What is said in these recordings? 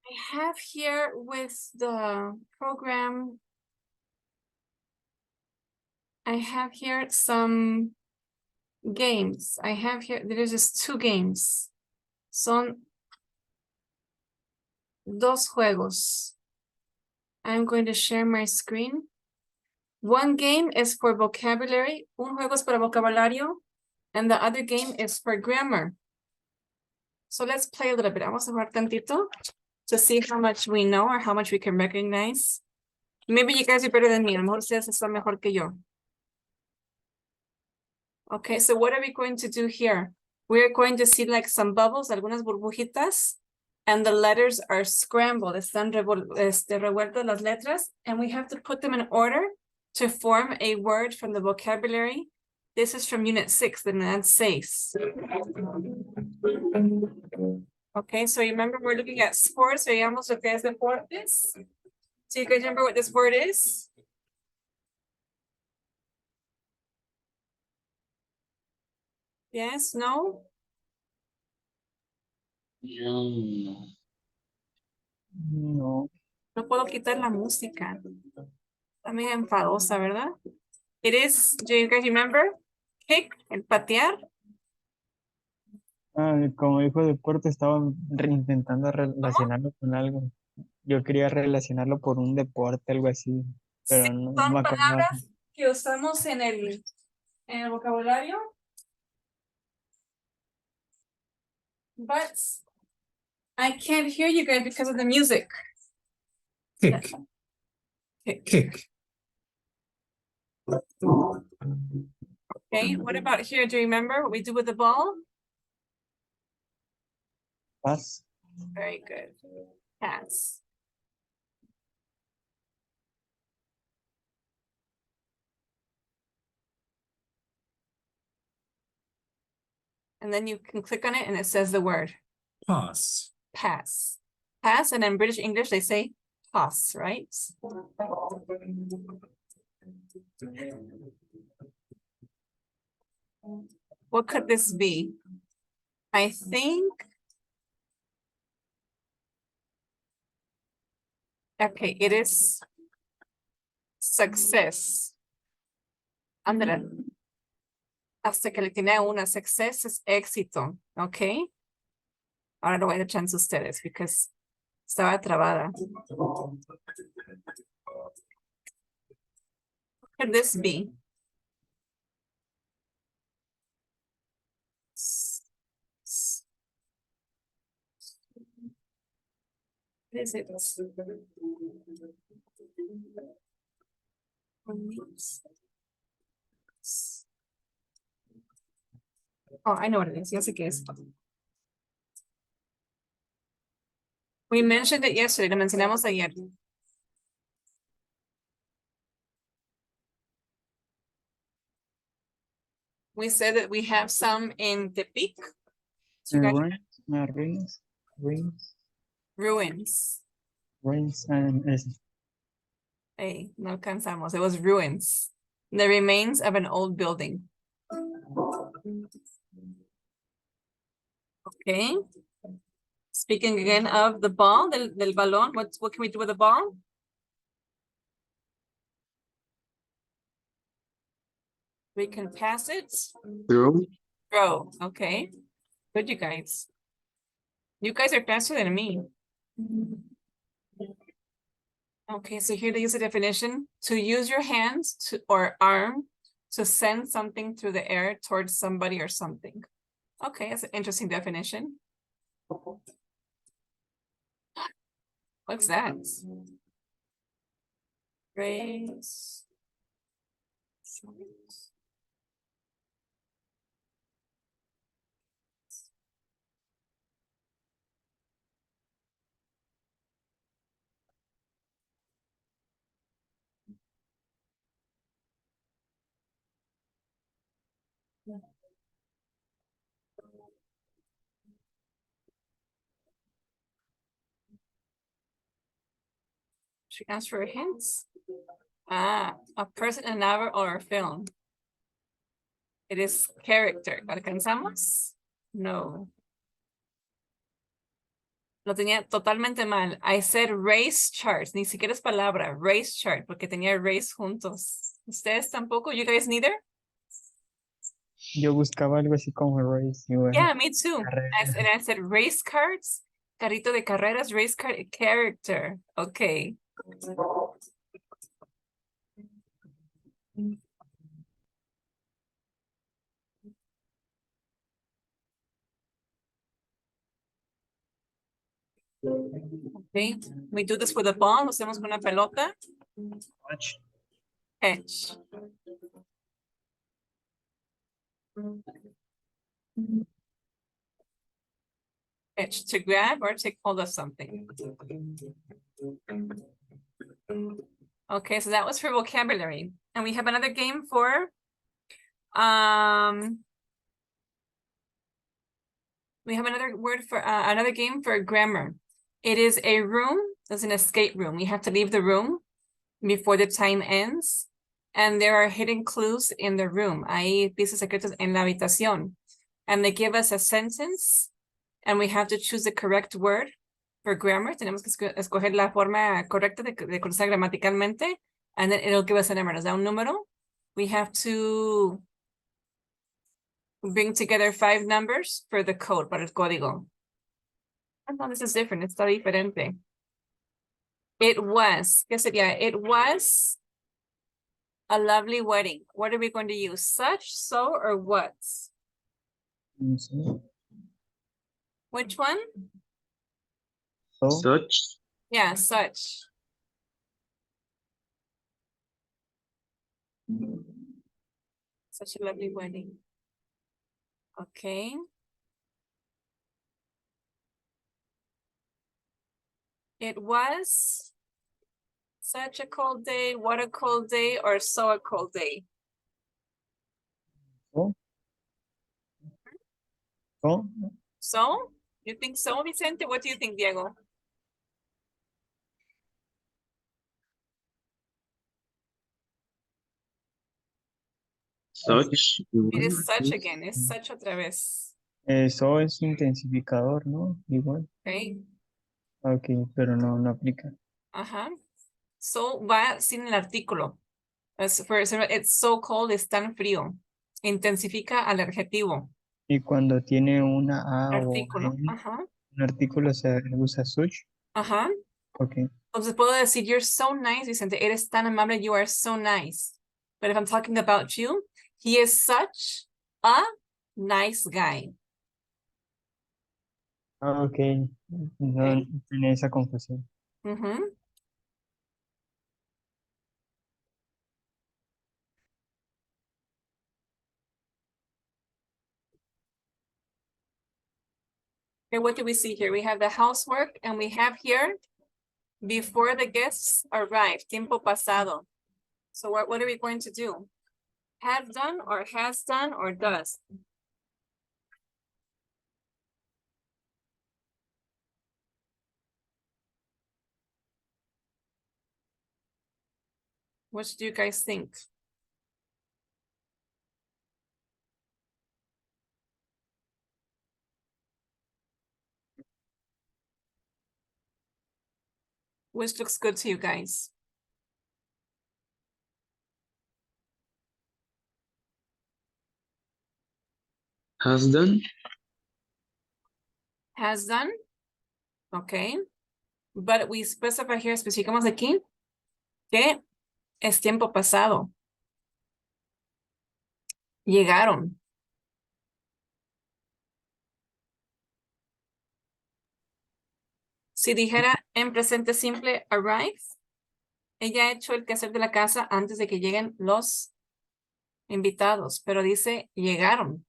I have here with the program, I have here some games. I have here, there's just two games. Son dos juegos. I'm going to share my screen. One game is for vocabulary. Un juego es para vocabulario. And the other game is for grammar. So let's play a little bit. Vamos a jugar tantito to see how much we know or how much we can recognize. Maybe you guys are better than me. A lo mejor ustedes están mejor que yo. Okay, so what are we going to do here? We're going to see like some bubbles, algunas burbujitas, and the letters are scrambled. Están revueltas las letras, and we have to put them in order to form a word from the vocabulary. This is from Unit 6, the unidad 6. Okay, so remember we're looking at sports. Veamos lo que es deportes. So you guys remember what this word is? Yes, no? No. No puedo quitar la música. También enfadosa, ¿verdad? It is, do you guys remember? Kick, el patear. Como dijo deporte, estaba intentando relacionarlo con algo. Yo quería relacionarlo por un deporte, algo así, pero Sí, no son me acordaba. palabras que usamos en el vocabulario. But I can't hear you guys because of the music. Kick. Kick. Kick. Okay, what about here? Do you remember what we do with the ball? Paz. Very good. Pass. And then you can click on it and it says the word. Pass. Pass. Pass, and in British English, they say toss, right? What could this be? I think. Okay, it is success. Andrea. Hasta que le tiene una, success es éxito, ok? Ahora lo voy a dar chance a ustedes, because estaba trabada. What could this be? What is it? Oh, I know what it is. Ya sé qué es. We mentioned it yesterday. Lo mencionamos ayer. We said that we have some in Tepic. So you guys- Ruins. Hey, no alcanzamos. It was ruins. The remains of an old building. Okay. Speaking again of the ball, del balón, what can we do with the ball? We can pass it. Throw, okay. Good, you guys. You guys are faster than me. Okay, so here they use a definition: to use your hands to or arm to send something through the air towards somebody or something. Okay, that's an interesting definition. What's that? Raise. She asked for hints. Ah, a person, a novel, or a film. It is character. ¿Alcanzamos? No. Lo tenía totalmente mal. I said race charts. Ni siquiera es palabra. Race chart. Porque tenía race juntos. ¿Ustedes tampoco? You guys neither? Yo buscaba algo así como race, igual, Yeah, me too. carrera. And I said race cards. Carrito de carreras. Race card character. Okay. Okay. We do this with a ball. Lo hacemos con una pelota. Watch. Catch. Catch to grab or take hold of something. Okay, so that was for vocabulary. And we have another game for we have another word for another game for grammar. It is a room, it's an escape room. We have to leave the room before the time ends. And there are hidden clues in the room. Hay piezas secretas en la habitación. And they give us a sentence. And we have to choose the correct word for grammar. Tenemos que escoger la forma correcta de cruzar gramaticalmente. And then it'll give us a number. Nos da un número. We have to bring together 5 numbers for the code, para el código. Oh, no, this is different. Está diferente. It was. ¿Qué sería? It was a lovely wedding. What are we going to use? Such, so, or what? No sé. Which one? So, Such. Yeah, such. Such a lovely wedding. Okay. It was such a cold day, what a cold day, or so a cold day. so. So, So? You think so, Vicente? What do you think, Diego? Such. It is such again. It's such otra vez. so es intensificador, ¿no? Igual. Okay. Ok, pero no aplica. Ajá. So va sin el artículo. For example, it's so cold, es tan frío. Intensifica al adjetivo. Y cuando tiene una A o Artículo. N, Ajá. un artículo se usa such. Ajá. Ok. Entonces puedo decir, you're so nice, Vicente. Eres tan amable. You are so nice. But if I'm talking about you, he is such a nice guy. Ah, ok. No tiene esa confusión. Ujú. Okay, what do we see here? We have the housework and we have here before the guests arrive, tiempo pasado. So what are we going to do? Have done or has done or does? What do you guys think? Which looks good to you guys? Has done. Has done? Okay. But we specify here, especificamos aquí, que es tiempo pasado. Llegaron. Si dijera en presente simple, arrive, ella ha hecho el quehacer de la casa antes de que lleguen los invitados, pero dice llegaron.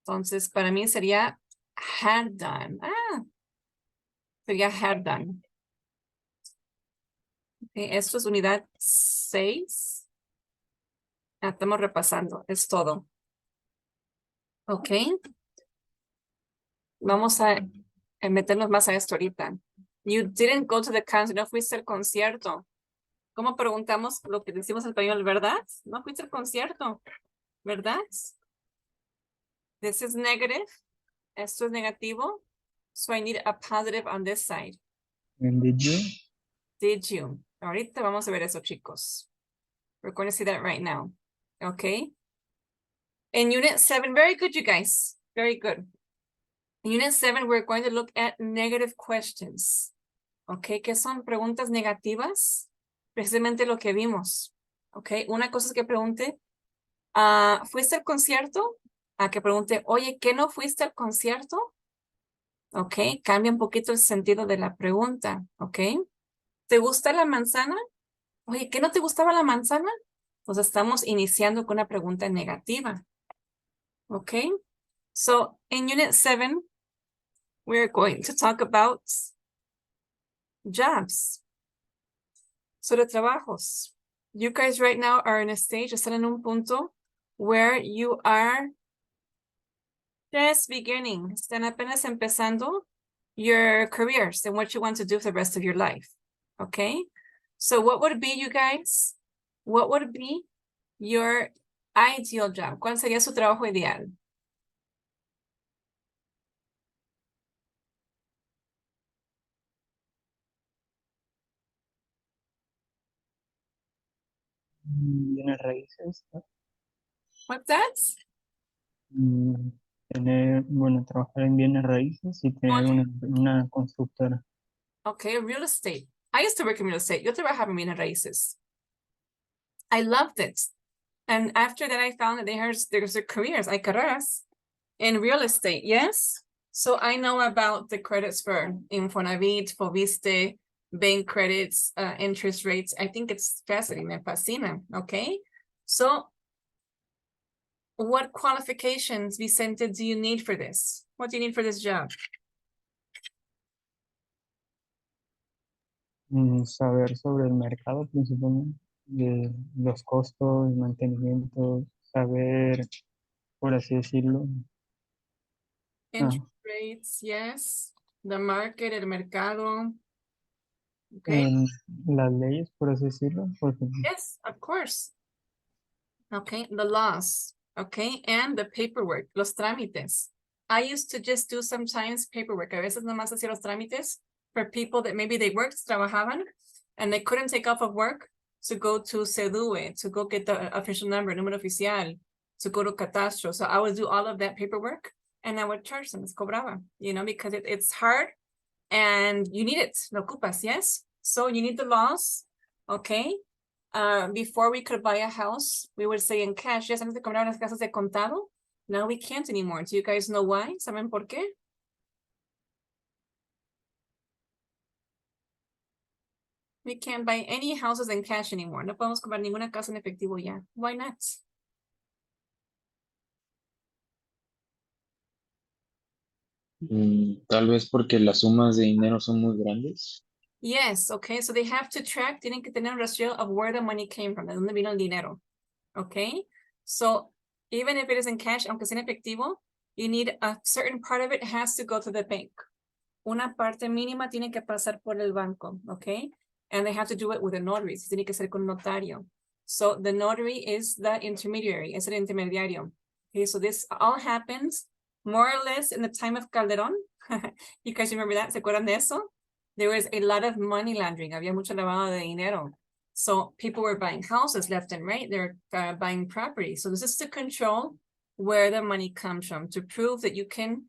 Entonces, para mí sería had done. Sería had done. Okay, esto es unidad 6. Estamos repasando, es todo. Ok. Vamos a meternos más a esto ahorita. You didn't go to the concert, no fuiste al concierto. ¿Cómo preguntamos lo que decimos en español, verdad? No fuiste al concierto, ¿verdad? This is negative. Esto es negativo. So I need a positive on this side. And did you? Did you? Ahorita vamos a ver eso, chicos. We're going to see that right now. Okay. In unit 7, very good, you guys. Very good. In unit 7, we're going to look at negative questions. Okay, ¿qué son preguntas negativas? Precisamente lo que vimos. Okay, una cosa es que pregunte, ¿fuiste al concierto? A que pregunte, oye, ¿qué no fuiste al concierto? Ok, cambia un poquito el sentido de la pregunta. Ok, ¿te gusta la manzana? Oye, ¿qué no te gustaba la manzana? Pues estamos iniciando con una pregunta negativa. Ok, so in unit 7, we're going to talk about jobs. Sobre trabajos. You guys right now are in a stage, están en un punto where you are just beginning, están apenas empezando your careers and what you want to do for the rest of your life. Okay? So what would be, you guys? What would be your ideal job? ¿Cuál sería su trabajo ideal? Bienes raíces, ¿no? What's that? Tener, bueno, trabajar en bienes raíces y tener una constructora. Okay, real estate. I used to work in real estate. Yo trabajaba en bienes raíces. I loved it. And after that, I found that there's a careers, hay carreras in real estate, yes? So I know about the credits for Infonavit, Foviste, bank credits, interest rates. I think it's fascinating, me fascina, okay? So what qualifications, Vicente, do you need for this? What do you need for this job? Saber sobre el mercado principalmente, de los costos, mantenimiento, saber, por así decirlo, Interest rates, yes. The market, el mercado. Okay. las leyes, por así decirlo, porque Yes, of course. Okay, the laws, okay, and the paperwork, los trámites. I used to just do sometimes paperwork. A veces nomás hacía los trámites for people that maybe they worked, trabajaban, and they couldn't take off of work to go to CEDUE, to go get the official number, número oficial, to go to Catastro. So I would do all of that paperwork and I would charge them, les cobraba, you know, because it's hard and you need it, lo ocupas, yes? So you need the laws, okay? Before we could buy a house, we would say in cash, yes, antes de comprar las casas de contado. Now we can't anymore. Do you guys know why? ¿Saben por qué? We can't buy any houses in cash anymore. No podemos comprar ninguna casa en efectivo ya. Why not? Tal vez porque las sumas de dinero son muy grandes. Yes, okay, so they have to track, tienen que tener un ratio of where the money came from, de dónde vino el dinero. Okay, so even if it is in cash, aunque sea en efectivo, you need a certain part of it has to go to the bank. Una parte mínima tiene que pasar por el banco, okay? And they have to do it with a notary, tiene que ser con notario. So the notary is the intermediary, es el intermediario. Okay, so this all happens more or less in the time of Calderón. You guys remember that? ¿Se acuerdan de eso? There was a lot of money laundering, había mucho lavado de dinero. So people were buying houses left and right, they're buying property. So this is to control where the money comes from, to prove that you can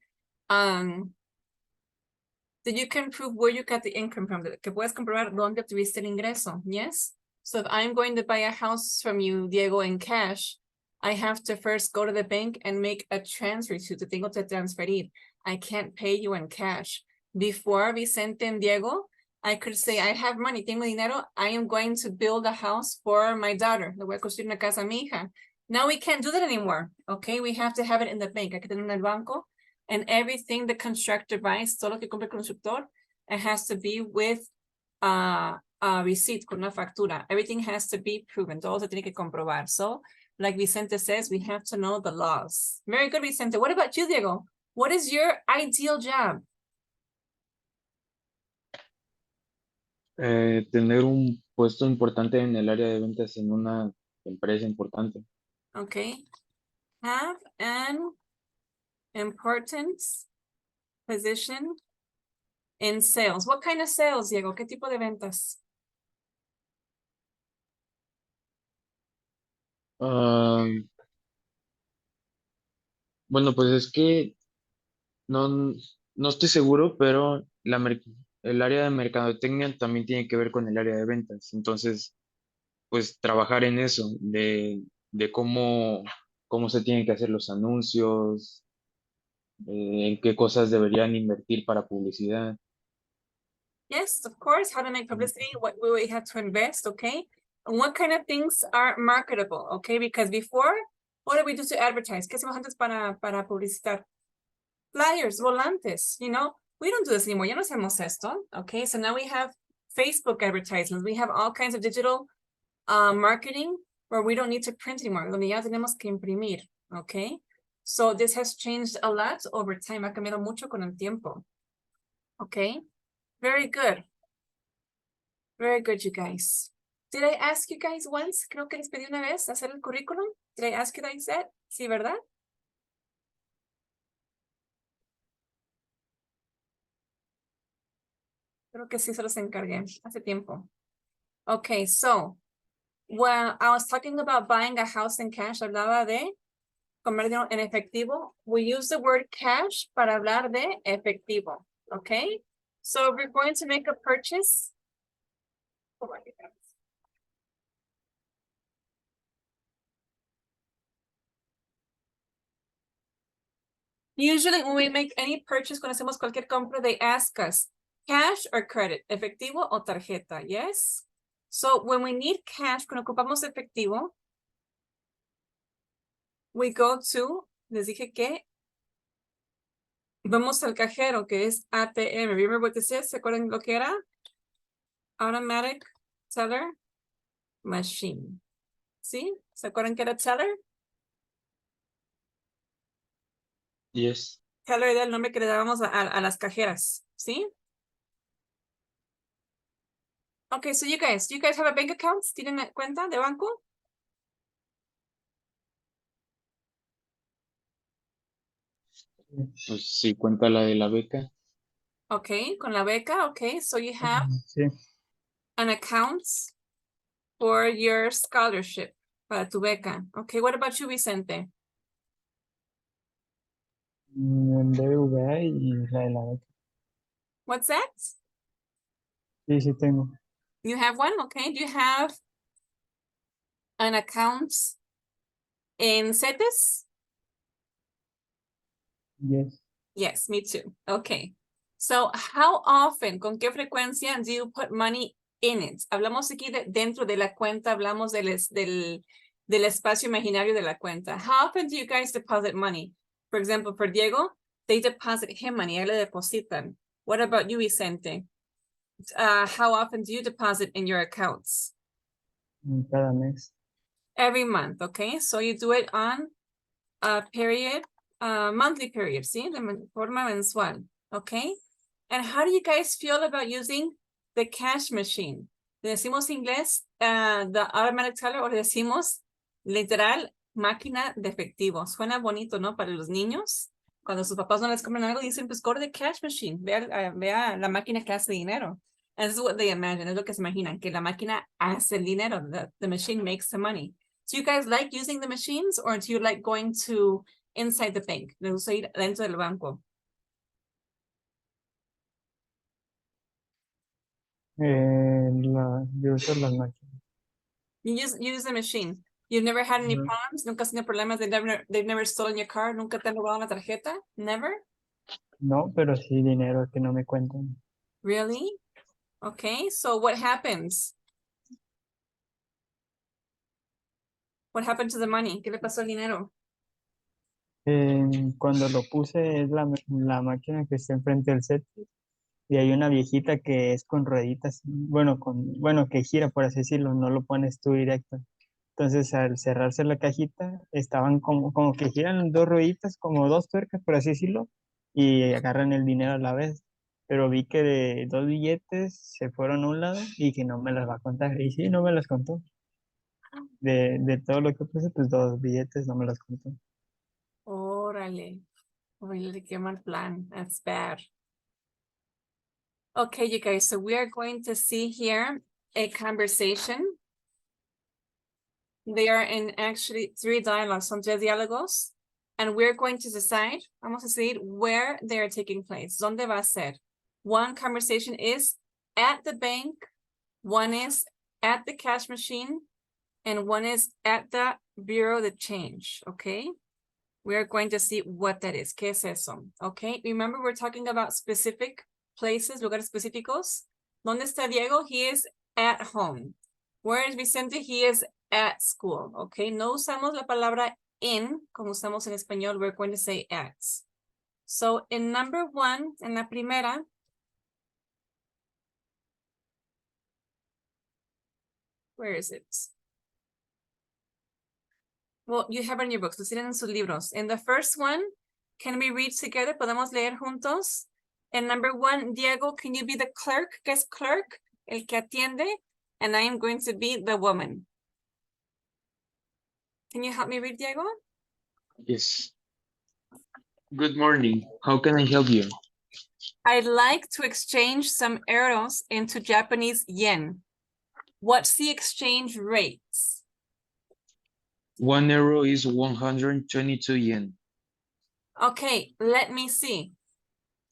prove where you got the income from, que puedes comprobar dónde tuviste el ingreso, yes? So if I'm going to buy a house from you, Diego, in cash, I have to first go to the bank and make a transfer to, te tengo que transferir. I can't pay you in cash. Before Vicente and Diego, I could say, I have money, tengo dinero, I am going to build a house for my daughter. Le voy a construir una casa a mi hija. Now we can't do that anymore, okay? We have to have it in the bank. Hay que tener en el banco. And everything the constructor buys, todo lo que compra el constructor, it has to be with a receipt, con una factura. Everything has to be proven. Todo se tiene que comprobar. So, like Vicente says, we have to know the laws. Very good, Vicente. What about you, Diego? What is your ideal job? Tener un puesto importante en el área de ventas en una empresa importante. Okay. Have an important position in sales. What kind of sales, Diego? ¿Qué tipo de ventas? Ah, bueno, pues es que no, no estoy seguro, pero el área de mercadotecnia también tiene que ver con el área de ventas. Entonces, pues trabajar en eso, de cómo se tienen que hacer los anuncios, en qué cosas deberían invertir para publicidad. Yes, of course, how to make publicity, what we have to invest, okay? And what kind of things are marketable, okay? Because before, what do we do to advertise? ¿Qué hacemos antes para publicitar? Flyers, volantes, you know? We don't do this anymore, ya no hacemos esto, okay? So now we have Facebook advertisements, we have all kinds of digital marketing where we don't need to print anymore, donde ya tenemos que imprimir, okay? So this has changed a lot over time, ha cambiado mucho con el tiempo, okay? Very good. Very good, you guys. Did I ask you guys once? Creo que les pedí una vez hacer el currículum. Did I ask you that? Sí, ¿verdad? Creo que sí se los encargué hace tiempo. Okay, so, when I was talking about buying a house in cash, hablaba de comprar dinero en efectivo. We use the word cash para hablar de efectivo, okay? So we're going to make a purchase. Usually when we make any purchase, cuando hacemos cualquier compra, they ask us, cash or credit, efectivo o tarjeta, yes? So when we need cash, cuando ocupamos efectivo, we go to, les dije que vamos al cajero, que es ATM. Remember what this is? ¿Se acuerdan lo que era? Automatic Teller Machine. ¿Sí? ¿Se acuerdan que era teller? Yes. Teller era el nombre que le dábamos a las cajeras, ¿sí? Okay, so you guys have a bank account? ¿Tienen cuenta de banco? Pues sí, cuenta la de la beca. Okay, con la beca, okay. So you have Sí. an account for your scholarship, para tu beca. Okay, what about you, Vicente? En BBVA y la de la beca. What's that? Sí, sí tengo. You have one, okay. Do you have an account in CETES? Yes. Yes, me too. Okay. So how often, con qué frecuencia do you put money in it? Hablamos aquí dentro de la cuenta, hablamos del espacio imaginario de la cuenta. How often do you guys deposit money? For example, for Diego, they deposit him money, él le depositan. What about you, Vicente? How often do you deposit in your accounts? Cada mes. Every month, okay? So you do it on a period, monthly period, ¿sí? De forma mensual, okay? And how do you guys feel about using the cash machine? ¿Le decimos inglés the automatic teller o le decimos literal máquina de efectivo? Suena bonito, ¿no? Para los niños. Cuando sus papás no les compran algo, dicen, pues go to the cash machine. Vea la máquina que hace dinero. And this is what they imagine, es lo que se imaginan, que la máquina hace el dinero, the machine makes the money. Do you guys like using the machines or do you like going to inside the bank? ¿Le gusta ir dentro del banco? Yo uso las máquinas. You use the machine. You've never had any No. problems? ¿Nunca has tenido problemas? They've never stolen your car? ¿Nunca te han robado una tarjeta? Never? No, pero sí dinero que no me cuentan. Really? Okay, so what happens? What happened to the money? ¿Qué le pasó al dinero? Cuando lo puse es la máquina que está enfrente del set y hay una viejita que es con rueditas, bueno, que gira por así decirlo, no lo pones tú directo. Entonces al cerrarse la cajita estaban como que giran dos rueditas, como dos tuercas por así decirlo, y agarran el dinero a la vez. Pero vi que de dos billetes se fueron a un lado y que no me las va a contar. Y sí, no me las contó. De todo lo que puse, pues dos billetes no me las contó. Órale. Órale, qué mal plan. That's bad. Okay, you guys, so we are going to see here a conversation. They are in actually 3 dialogues, son 3 diálogos. And we're going to decide, vamos a decidir where they are taking place. ¿Dónde va a ser? One conversation is at the bank, one is at the cash machine, and one is at the Bureau de Change, okay? We are going to see what that is. ¿Qué es eso? Okay, remember we're talking about specific places, lugares específicos. ¿Dónde está Diego? He is at home. Where is Vicente? He is at school, okay? No usamos la palabra in, como usamos en español, we're going to say at. So in number 1, en la primera, where is it? Well, you have it in your books, lo tienen en sus libros. In the first one, can we read together? ¿Podemos leer juntos? In number 1, Diego, can you be the clerk? ¿Qué es clerk? El que atiende. And I am going to be the woman. Can you help me read, Diego? Yes. Good morning. How can I help you? I'd like to exchange some euros into Japanese yen. What's the exchange rate? 1 euro is 122 yen. Okay, let me see.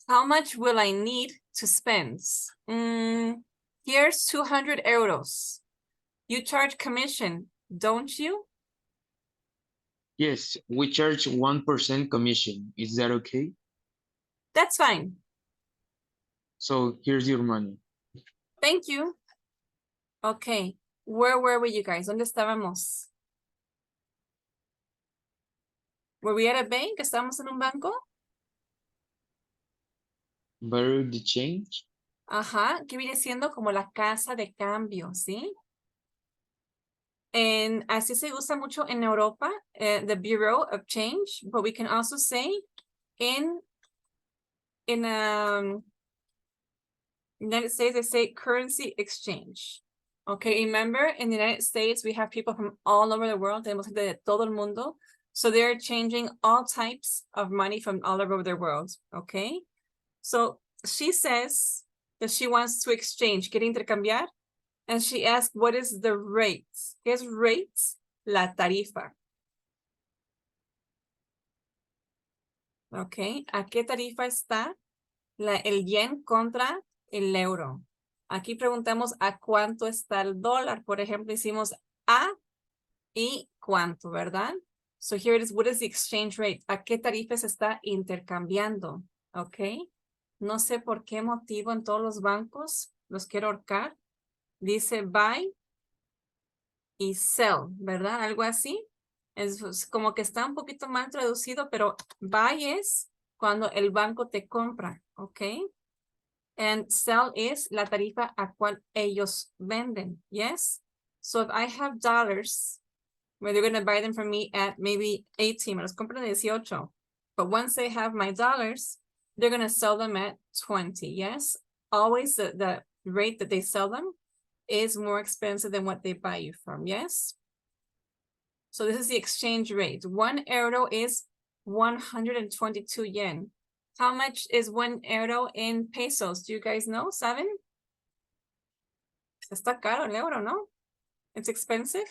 How much will I need to spend? Here's 200 euros. You charge commission, don't you? Yes, we charge 1% commission. Is that okay? That's fine. So here's your money. Thank you. Okay, where were we, you guys? ¿Dónde estábamos? Were we at a bank? ¿Estábamos en un banco? Bureau de Change? Ajá, que viene siendo como la casa de cambio, ¿sí? Así se usa mucho en Europa, the Bureau of Change, but we can also say in United States, they say currency exchange. Okay, remember in the United States, we have people from all over the world, tenemos gente de todo el mundo, so they're changing all types of money from all over the world, okay? So she says that she wants to exchange, quiere intercambiar, and she asks, what is the rate? ¿Qué es rate? La tarifa. Okay, ¿a qué tarifa está el yen contra el euro? Aquí preguntamos a cuánto está el dólar. Por ejemplo, hicimos a y cuánto, ¿verdad? So here it is, what is the exchange rate? ¿A qué tarifa se está intercambiando? Ok. No sé por qué motivo en todos los bancos los quiero ahorcar. Dice buy y sell, ¿verdad? Algo así. Es como que está un poquito mal traducido, pero buy es cuando el banco te compra, ¿ok? And sell is la tarifa a cual ellos venden, yes? So if I have dollars, where they're going to buy them from me at maybe 18, me los compran a 18. But once they have my dollars, they're going to sell them at 20, yes? Always the rate that they sell them is more expensive than what they buy you from, yes? So this is the exchange rate. 1 euro is 122 yen. How much is 1 euro in pesos? Do you guys know? ¿Saben? Está caro el euro, ¿no? It's expensive.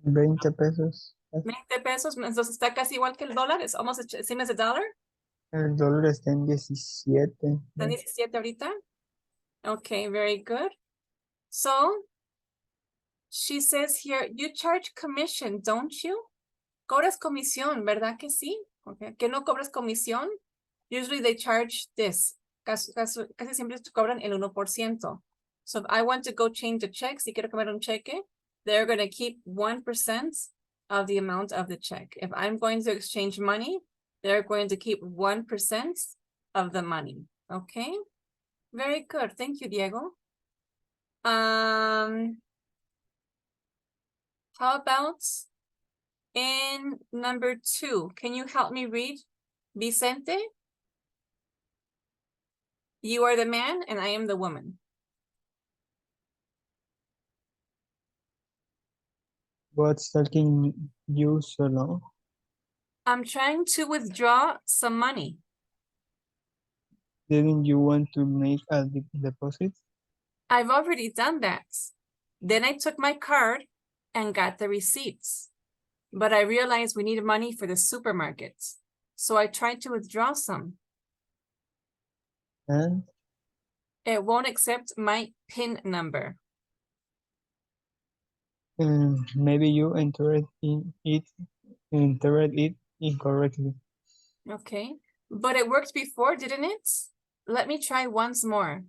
20 pesos. 20 pesos, entonces está casi igual que el dólar. It's almost the same as a dollar. El dólar está en 17. Está en 17 ahorita. Okay, very good. So, she says here, you charge commission, don't you? Cobras comisión, ¿verdad que sí? Okay. ¿Que no cobras comisión? Usually they charge this. Casi siempre te cobran el 1%. So if I want to go change the check, si quiero cambiar un cheque, they're going to keep 1% of the amount of the check. If I'm going to exchange money, they're going to keep 1% of the money. Okay? Very good. Thank you, Diego. How about in number 2? Can you help me read? Vicente? You are the man and I am the woman. What's talking you solo? I'm trying to withdraw some money. Didn't you want to make a deposit? I've already done that. Then I took my card and got the receipts. But I realized we needed money for the supermarket. So I tried to withdraw some. And It won't accept my PIN number. maybe you entered it incorrectly. Okay, but it worked before, didn't it? Let me try once more.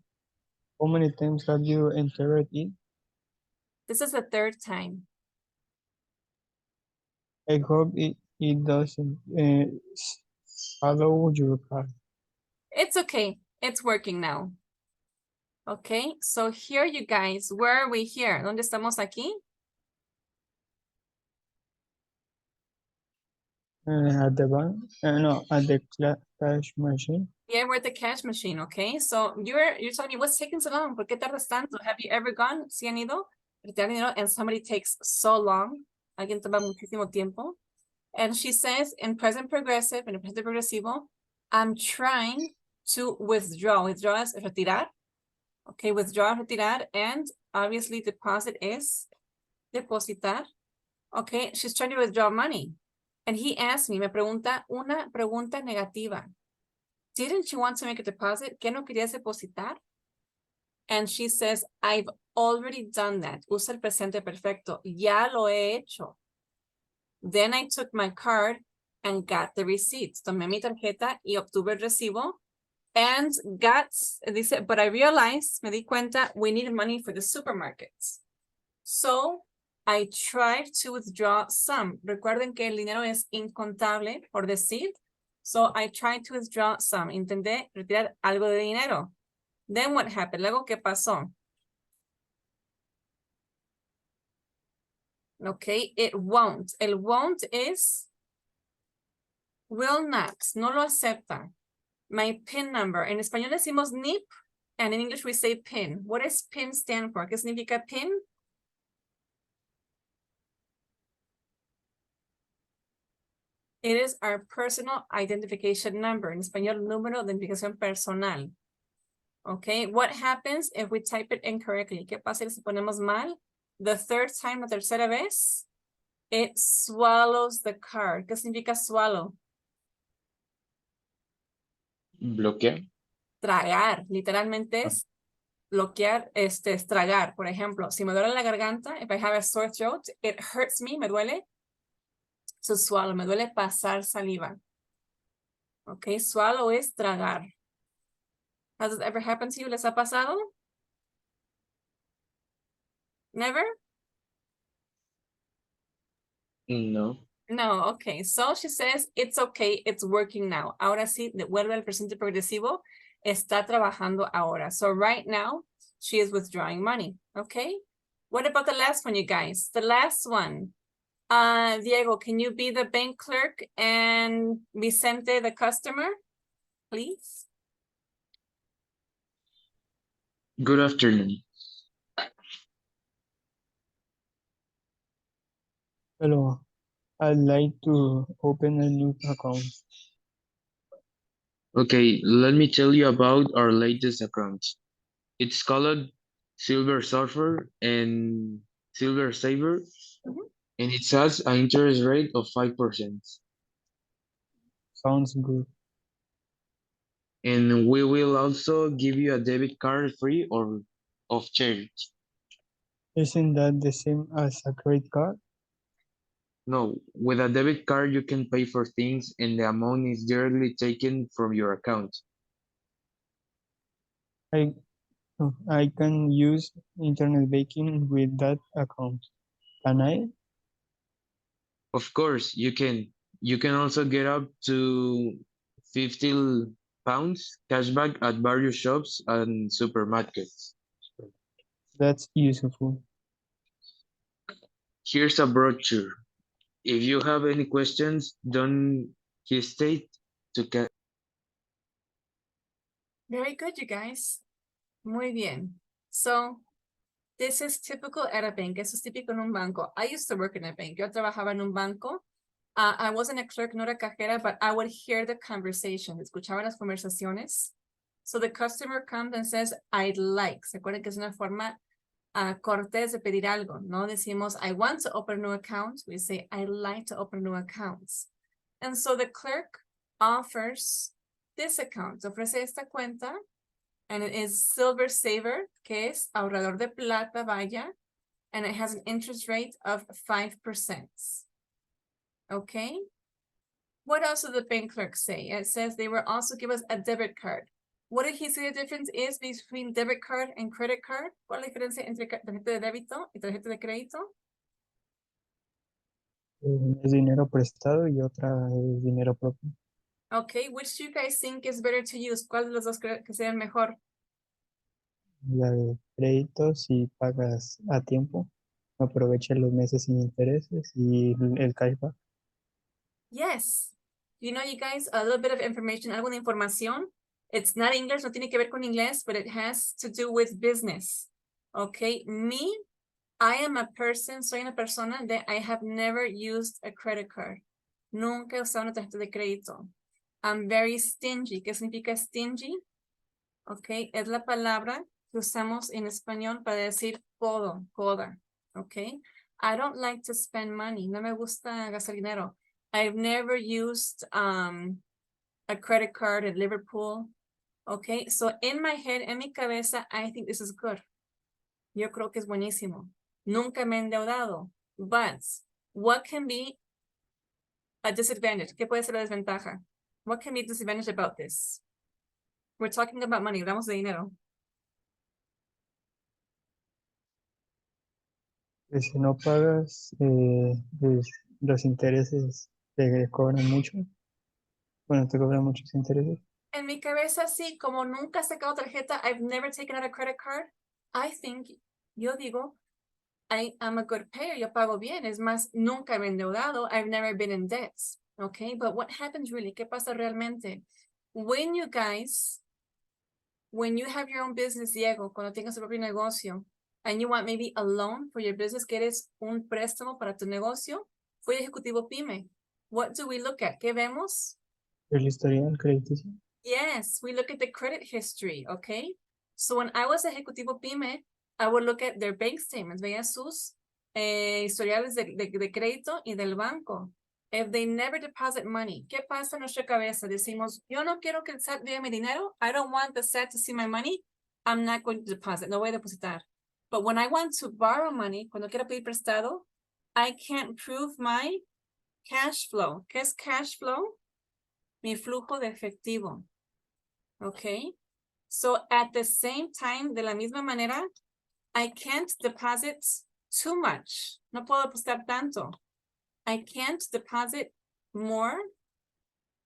How many times have you entered it? This is the third time. I hope it doesn't follow your card. It's okay. It's working now. Okay, so here you guys, where are we here? ¿Dónde estamos aquí? At the bank? No, at the cash machine. Yeah, we're at the cash machine, okay? So you're telling me what's taking so long? ¿Por qué tardas tanto? Have you ever gone? ¿Sí han ido? Retirar dinero and somebody takes so long. Alguien toma muchísimo tiempo. And she says in present progressive, in present progresivo, I'm trying to withdraw. Withdraw is retirar. Okay, withdraw, retirar, and obviously deposit is depositar. Okay, she's trying to withdraw money. And he asked me, me pregunta una pregunta negativa. Didn't you want to make a deposit? ¿Qué no querías depositar? And she says, I've already done that. Usa el presente perfecto. Ya lo he hecho. Then I took my card and got the receipts. Tomé mi tarjeta y obtuve el recibo. And dice, but I realized, me di cuenta, we needed money for the supermarkets. So I tried to withdraw some. Recuerden que el dinero es incontable, por decir. So I tried to withdraw some. Intenté retirar algo de dinero. Then what happened? Luego, ¿qué pasó? Okay, it won't. El won't is will not. No lo acepta. My PIN number. En español decimos NIP, and in English we say PIN. What does PIN stand for? ¿Qué significa PIN? It is our personal identification number. En español, número de identificación personal. Okay, what happens if we type it incorrectly? ¿Qué pasa si ponemos mal? The third time, la tercera vez, it swallows the card. ¿Qué significa swallow? Bloquear. Tragar, literalmente es bloquear, es tragar. Por ejemplo, si me duele la garganta, if I have a sore throat, it hurts me, me duele to swallow, me duele pasar saliva. Okay, swallow es tragar. Has it ever happened to you? ¿Les ha pasado? Never? No. No, okay. So she says, it's okay, it's working now. Ahora sí, devuelve al presente progresivo. Está trabajando ahora. So right now, she is withdrawing money, okay? What about the last one, you guys? The last one. Diego, can you be the bank clerk and Vicente the customer, please? Good afternoon. Hello, I'd like to open a new account. Okay, let me tell you about our latest account. It's called Silver Surfer and Silver Saver, and it has an interest rate of 5%. Sounds good. And we will also give you a debit card free or of charge. Isn't that the same as a credit card? No, with a debit card you can pay for things and the amount is directly taken from your account. I can use internet banking with that account. Can I? Of course, you can. You can also get up to £50 cashback at various shops and supermarkets. That's useful. Here's a brochure. If you have any questions, don't hesitate to Very good, you guys. Muy bien. So, this is typical at a bank. Eso es típico en un banco. I used to work in a bank. Yo trabajaba en un banco. I wasn't a clerk, no era cajera, but I would hear the conversation. Escuchaba las conversaciones. So the customer comes and says, I'd like. ¿Se acuerdan que es una forma cortés de pedir algo? No decimos, I want to open a new account. We say, I'd like to open new accounts. And so the clerk offers this account. Ofrece esta cuenta. And it is Silver Saver, que es ahorrador de plata, vaya. And it has an interest rate of 5%. Okay. What else did the bank clerk say? It says they will also give us a debit card. What did he say the difference is between debit card and credit card? ¿Cuál es la diferencia entre tarjeta de débito y tarjeta de crédito? Una es dinero prestado y otra es dinero propio. Okay, which do you guys think is better to use? ¿Cuál de los dos creen que sea mejor? La de crédito, si pagas a tiempo, aprovecha los meses sin intereses y el cashback. Yes. You know, you guys, a little bit of information, alguna información. It's not English, no tiene que ver con inglés, but it has to do with business. Okay, me, I am a person, soy una persona that I have never used a credit card. Nunca he usado una tarjeta de crédito. I'm very stingy. ¿Qué significa stingy? Okay, es la palabra que usamos en español para decir codo, coda. Okay, I don't like to spend money. No me gusta gastar dinero. I've never used a credit card at Liverpool. Okay, so in my head, en mi cabeza, I think this is good. Yo creo que es buenísimo. Nunca me he endeudado. But what can be a disadvantage? ¿Qué puede ser la desventaja? What can be a disadvantage about this? We're talking about money. Hablamos de dinero. Que si no pagas, pues, los intereses te cobran mucho. Bueno, te cobran muchos intereses. En mi cabeza, sí, como nunca he sacado tarjeta, I've never taken out a credit card. I think, yo digo, I am a good payer, yo pago bien. Es más, nunca me he endeudado. I've never been in debt. Okay, but what happens really? ¿Qué pasa realmente? When you have your own business, Diego, cuando tengas tu propio negocio, and you want maybe a loan for your business, quieres un préstamo para tu negocio, fui ejecutivo PYME. What do we look at? ¿Qué vemos? El historial crediticio. Yes, we look at the credit history, okay? So when I was ejecutivo PYME, I would look at their bank statements, veía sus historiales de crédito y del banco. If they never deposit money, ¿qué pasa en nuestra cabeza? Decimos, yo no quiero que el SAT vea mi dinero. I don't want the SAT to see my money. I'm not going to deposit. No voy a depositar. But when I want to borrow money, cuando quiero pedir prestado, I can't prove my cash flow. ¿Qué es cash flow? Mi flujo de efectivo. Okay. So at the same time, de la misma manera, I can't deposit too much. No puedo depositar tanto. I can't deposit more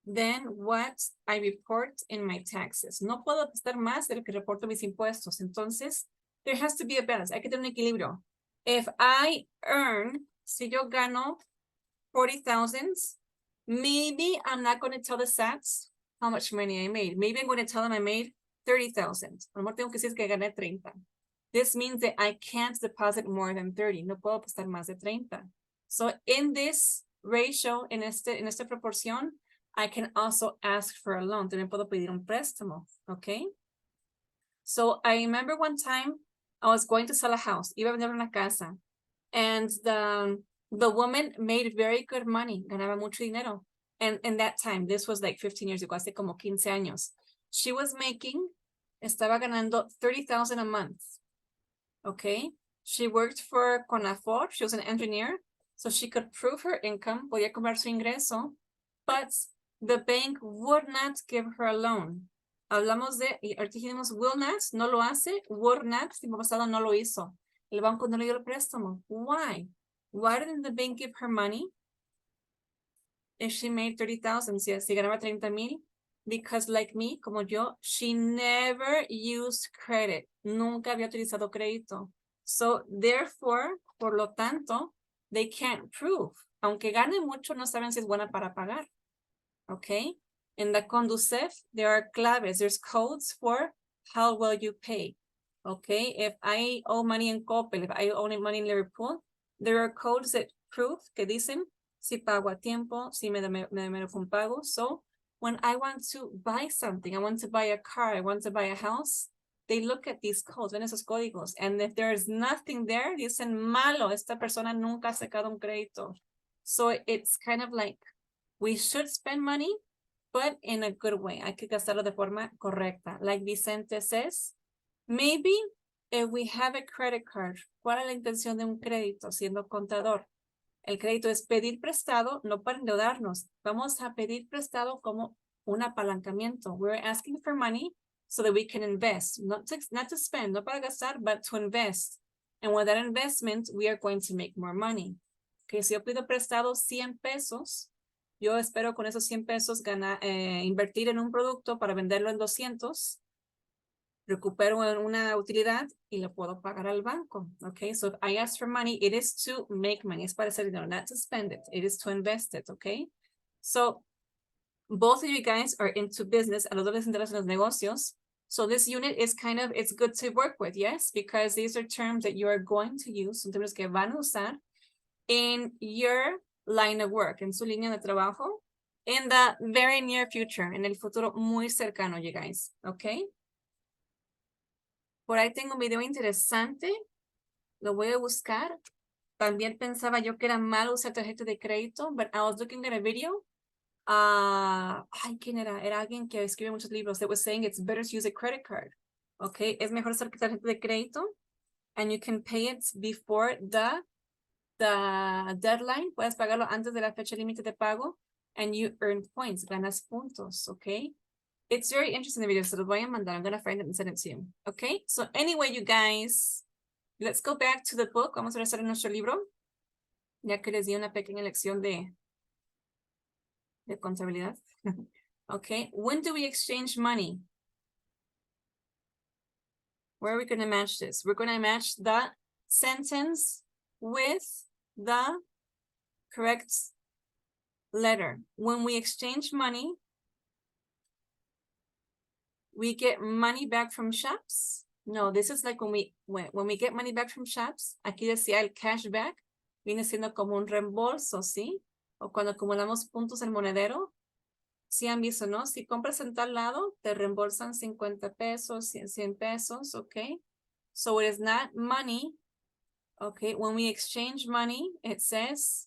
than what I report in my taxes. No puedo depositar más de lo que reporto mis impuestos. Entonces, there has to be a balance. Hay que tener un equilibrio. If I earn, si yo gano 40,000, maybe I'm not going to tell the SATs how much money I made. Maybe I'm going to tell them I made 30,000. A lo mejor tengo que decir que gané 30. This means that I can't deposit more than 30. No puedo depositar más de 30. So in this ratio, en esta proporción, I can also ask for a loan. También puedo pedir un préstamo, okay? So I remember one time I was going to sell a house. Iba a vender una casa. And the woman made very good money. Ganaba mucho dinero. And in that time, this was like 15 years ago, hace como 15 años. She was making, estaba ganando 30,000 a month. Okay? She worked for Conafor. She was an engineer. So she could prove her income, podía cobrar su ingreso, but the bank would not give her a loan. Hablamos de, y ahorita dijimos will not, no lo hace, would not, tiempo pasado no lo hizo. El banco no le dio el préstamo. Why? Why didn't the bank give her money if she made 30,000? Si ganaba 30,000? Because like me, como yo, she never used credit. Nunca había utilizado crédito. So therefore, por lo tanto, they can't prove. Aunque gane mucho, no saben si es buena para pagar. Okay? In the Conducef, there are claves. There's codes for how well you pay. Okay? If I owe money in Coppel, if I owe money in Liverpool, there are codes that prove, que dicen, si pago a tiempo, si me demoro con pago. So, when I want to buy something, I want to buy a car, I want to buy a house, they look at these codes, ven esos códigos, and if there's nothing there, dicen malo, esta persona nunca ha sacado un crédito. So it's kind of like, we should spend money, but in a good way. Hay que gastarlo de forma correcta. Like Vicente says, maybe if we have a credit card, ¿cuál es la intención de un crédito siendo contador? El crédito es pedir prestado, no para endeudarnos. Vamos a pedir prestado como un apalancamiento. We're asking for money so that we can invest, not to spend, no para gastar, but to invest. And with that investment, we are going to make more money. Okay, si yo pido prestado 100 pesos, yo espero con esos 100 pesos invertir en un producto para venderlo en 200, recupero una utilidad y lo puedo pagar al banco. Okay, so if I ask for money, it is to make money. Es para hacer dinero, not to spend it. It is to invest it, okay? So both of you guys are into business, a los dos les interesan los negocios. So this unit is kind of, it's good to work with, yes? Because these are terms that you are going to use, son términos que van a usar in your line of work, en su línea de trabajo, in the very near future, en el futuro muy cercano, you guys, okay? Por ahí tengo un video interesante, lo voy a buscar. También pensaba yo que era malo usar tarjeta de crédito, but I was looking at a video. Ay, ¿quién era? Era alguien que escribe muchos libros that was saying it's better to use a credit card. Okay, es mejor usar tarjeta de crédito and you can pay it before the deadline. Puedes pagarlo antes de la fecha límite de pago and you earn points, ganas puntos, okay? It's very interesting, the video, so los voy a mandar. I'm going to find it and send it to you. Okay, so anyway, you guys, let's go back to the book. Vamos a regresar a nuestro libro, ya que les di una pequeña lección de contabilidad. Okay, when do we exchange money? Where are we going to match this? We're going to match the sentence with the correct letter. When we exchange money, we get money back from shops. No, this is like when we get money back from shops. Aquí decía el cashback. Viene siendo como un reembolso, ¿sí? O cuando acumulamos puntos en monedero. Sí han visto, ¿no? Si compras en tal lado, te reembolsan 50 pesos, 100 pesos, okay? So it is not money. Okay, when we exchange money, it says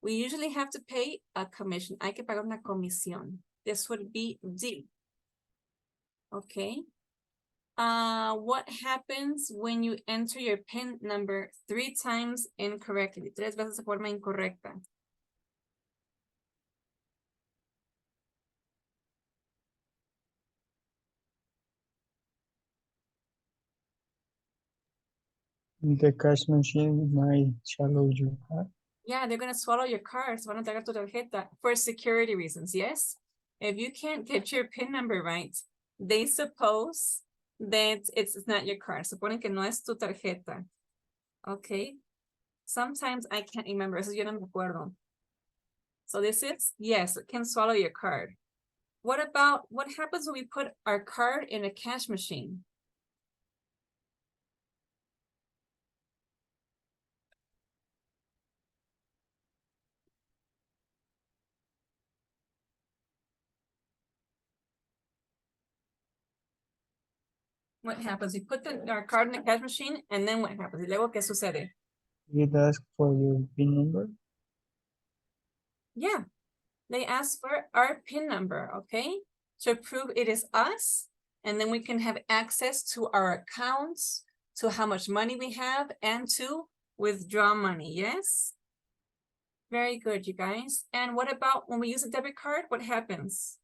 we usually have to pay a commission. Hay que pagar una comisión. This would be D. Okay. What happens when you enter your PIN number 3 times incorrectly? 3 veces de forma incorrecta. The cash machine might swallow your card. Yeah, they're going to swallow your cards. Van a tragar tu tarjeta for security reasons, yes? If you can't get your PIN number right, they suppose that it's not your card. Suponen que no es tu tarjeta. Okay. Sometimes I can't remember. Eso yo no me acuerdo. So this is, yes, it can swallow your card. What happens when we put our card in a cash machine? What happens? You put our card in the cash machine, and then what happens? Y luego, ¿qué sucede? It asks for your PIN number. Yeah, they ask for our PIN number, okay? To prove it is us, and then we can have access to our accounts, to how much money we have, and to withdraw money, yes? Very good, you guys. And what about when we use a debit card? What happens?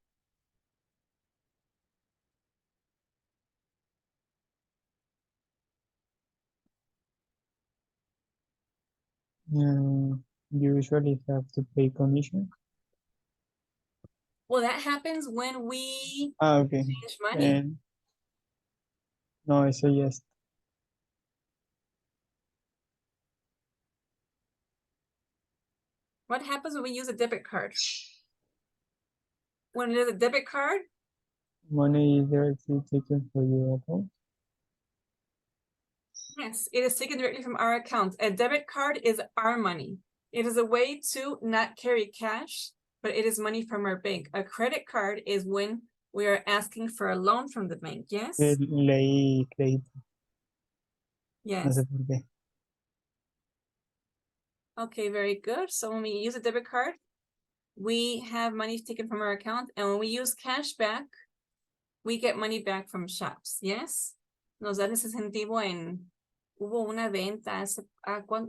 You usually have to pay commission. Well, that happens when we Okay. exchange money. And no, eso yes. What happens when we use a debit card? When it is a debit card, Money is directly taken for your account. yes, it is taken directly from our account. A debit card is our money. It is a way to not carry cash, but it is money from our bank. A credit card is when we are asking for a loan from the bank, yes? Leí crédito, no Yes. sé por qué. Okay, very good. So when we use a debit card, we have money taken from our account, and when we use cash back, we get money back from shops, yes? Nos dan ese incentivo en, hubo una venta,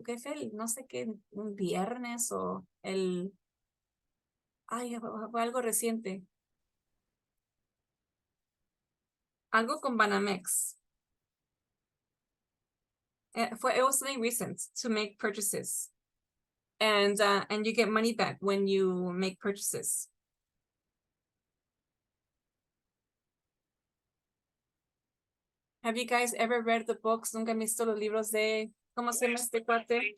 ¿qué fue? No sé qué, un viernes o fue algo reciente. Algo con Banamex. It was something recent to make purchases. And you get money back when you make purchases. Have you guys ever read the books? ¿Nunca han visto los libros de, ¿cómo se llama este cuate?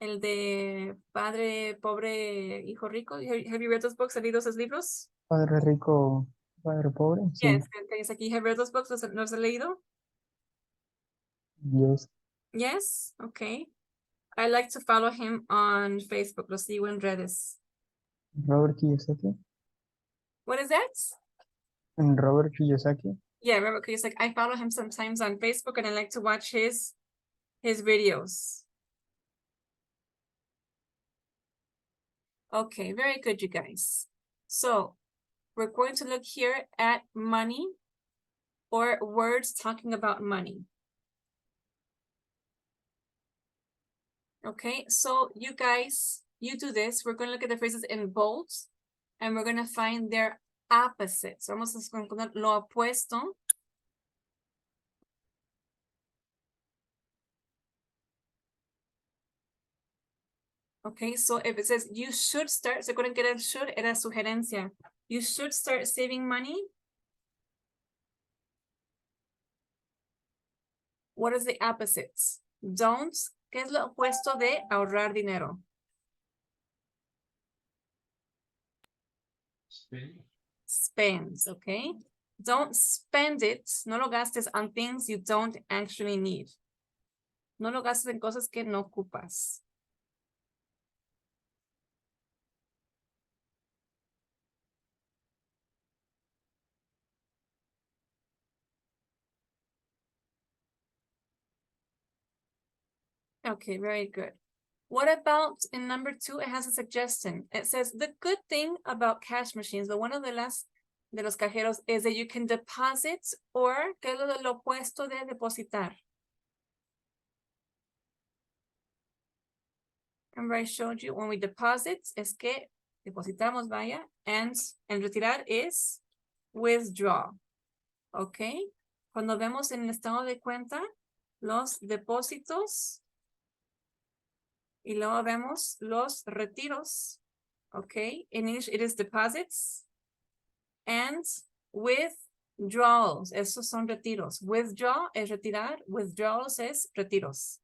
El de Padre Pobre, Hijo Rico. Have you read those books? ¿Has leído esos libros? Padre rico, padre pobre, sí. Yes, guys, aquí have you read those books? ¿Los has leído? Yes. Yes, okay. I like to follow him on Facebook. Lo sigo en redes. Robert Kiyosaki. What is that? En Robert Kiyosaki. Yeah, remember, because like I follow him sometimes on Facebook and I like to watch his videos. Okay, very good, you guys. So we're going to look here at money or words talking about money. Okay, so you guys, you do this. We're going to look at the phrases in bold and we're going to find their opposites. Vamos a encontrar lo opuesto. Okay, so if it says you should start, ¿se acuerdan que era should? Era sugerencia. You should start saving money. What is the opposites? Don't. ¿Qué es lo opuesto de ahorrar dinero? Spends, okay? Don't spend it. No lo gastes on things you don't actually need. No lo gastes en cosas que no ocupas. Okay, very good. What about in number 2? It has a suggestion. It says the good thing about cash machines, the one of the last de los cajeros, is that you can deposit or ¿qué es lo opuesto de depositar? Remember I showed you when we deposit es que depositamos, vaya, and retirar is withdraw. Okay. Cuando vemos en el estado de cuenta los depósitos y luego vemos los retiros. Okay. In English it is deposits and withdrawals. Esos son retiros. Withdraw es retirar. Withdrawals es retiros.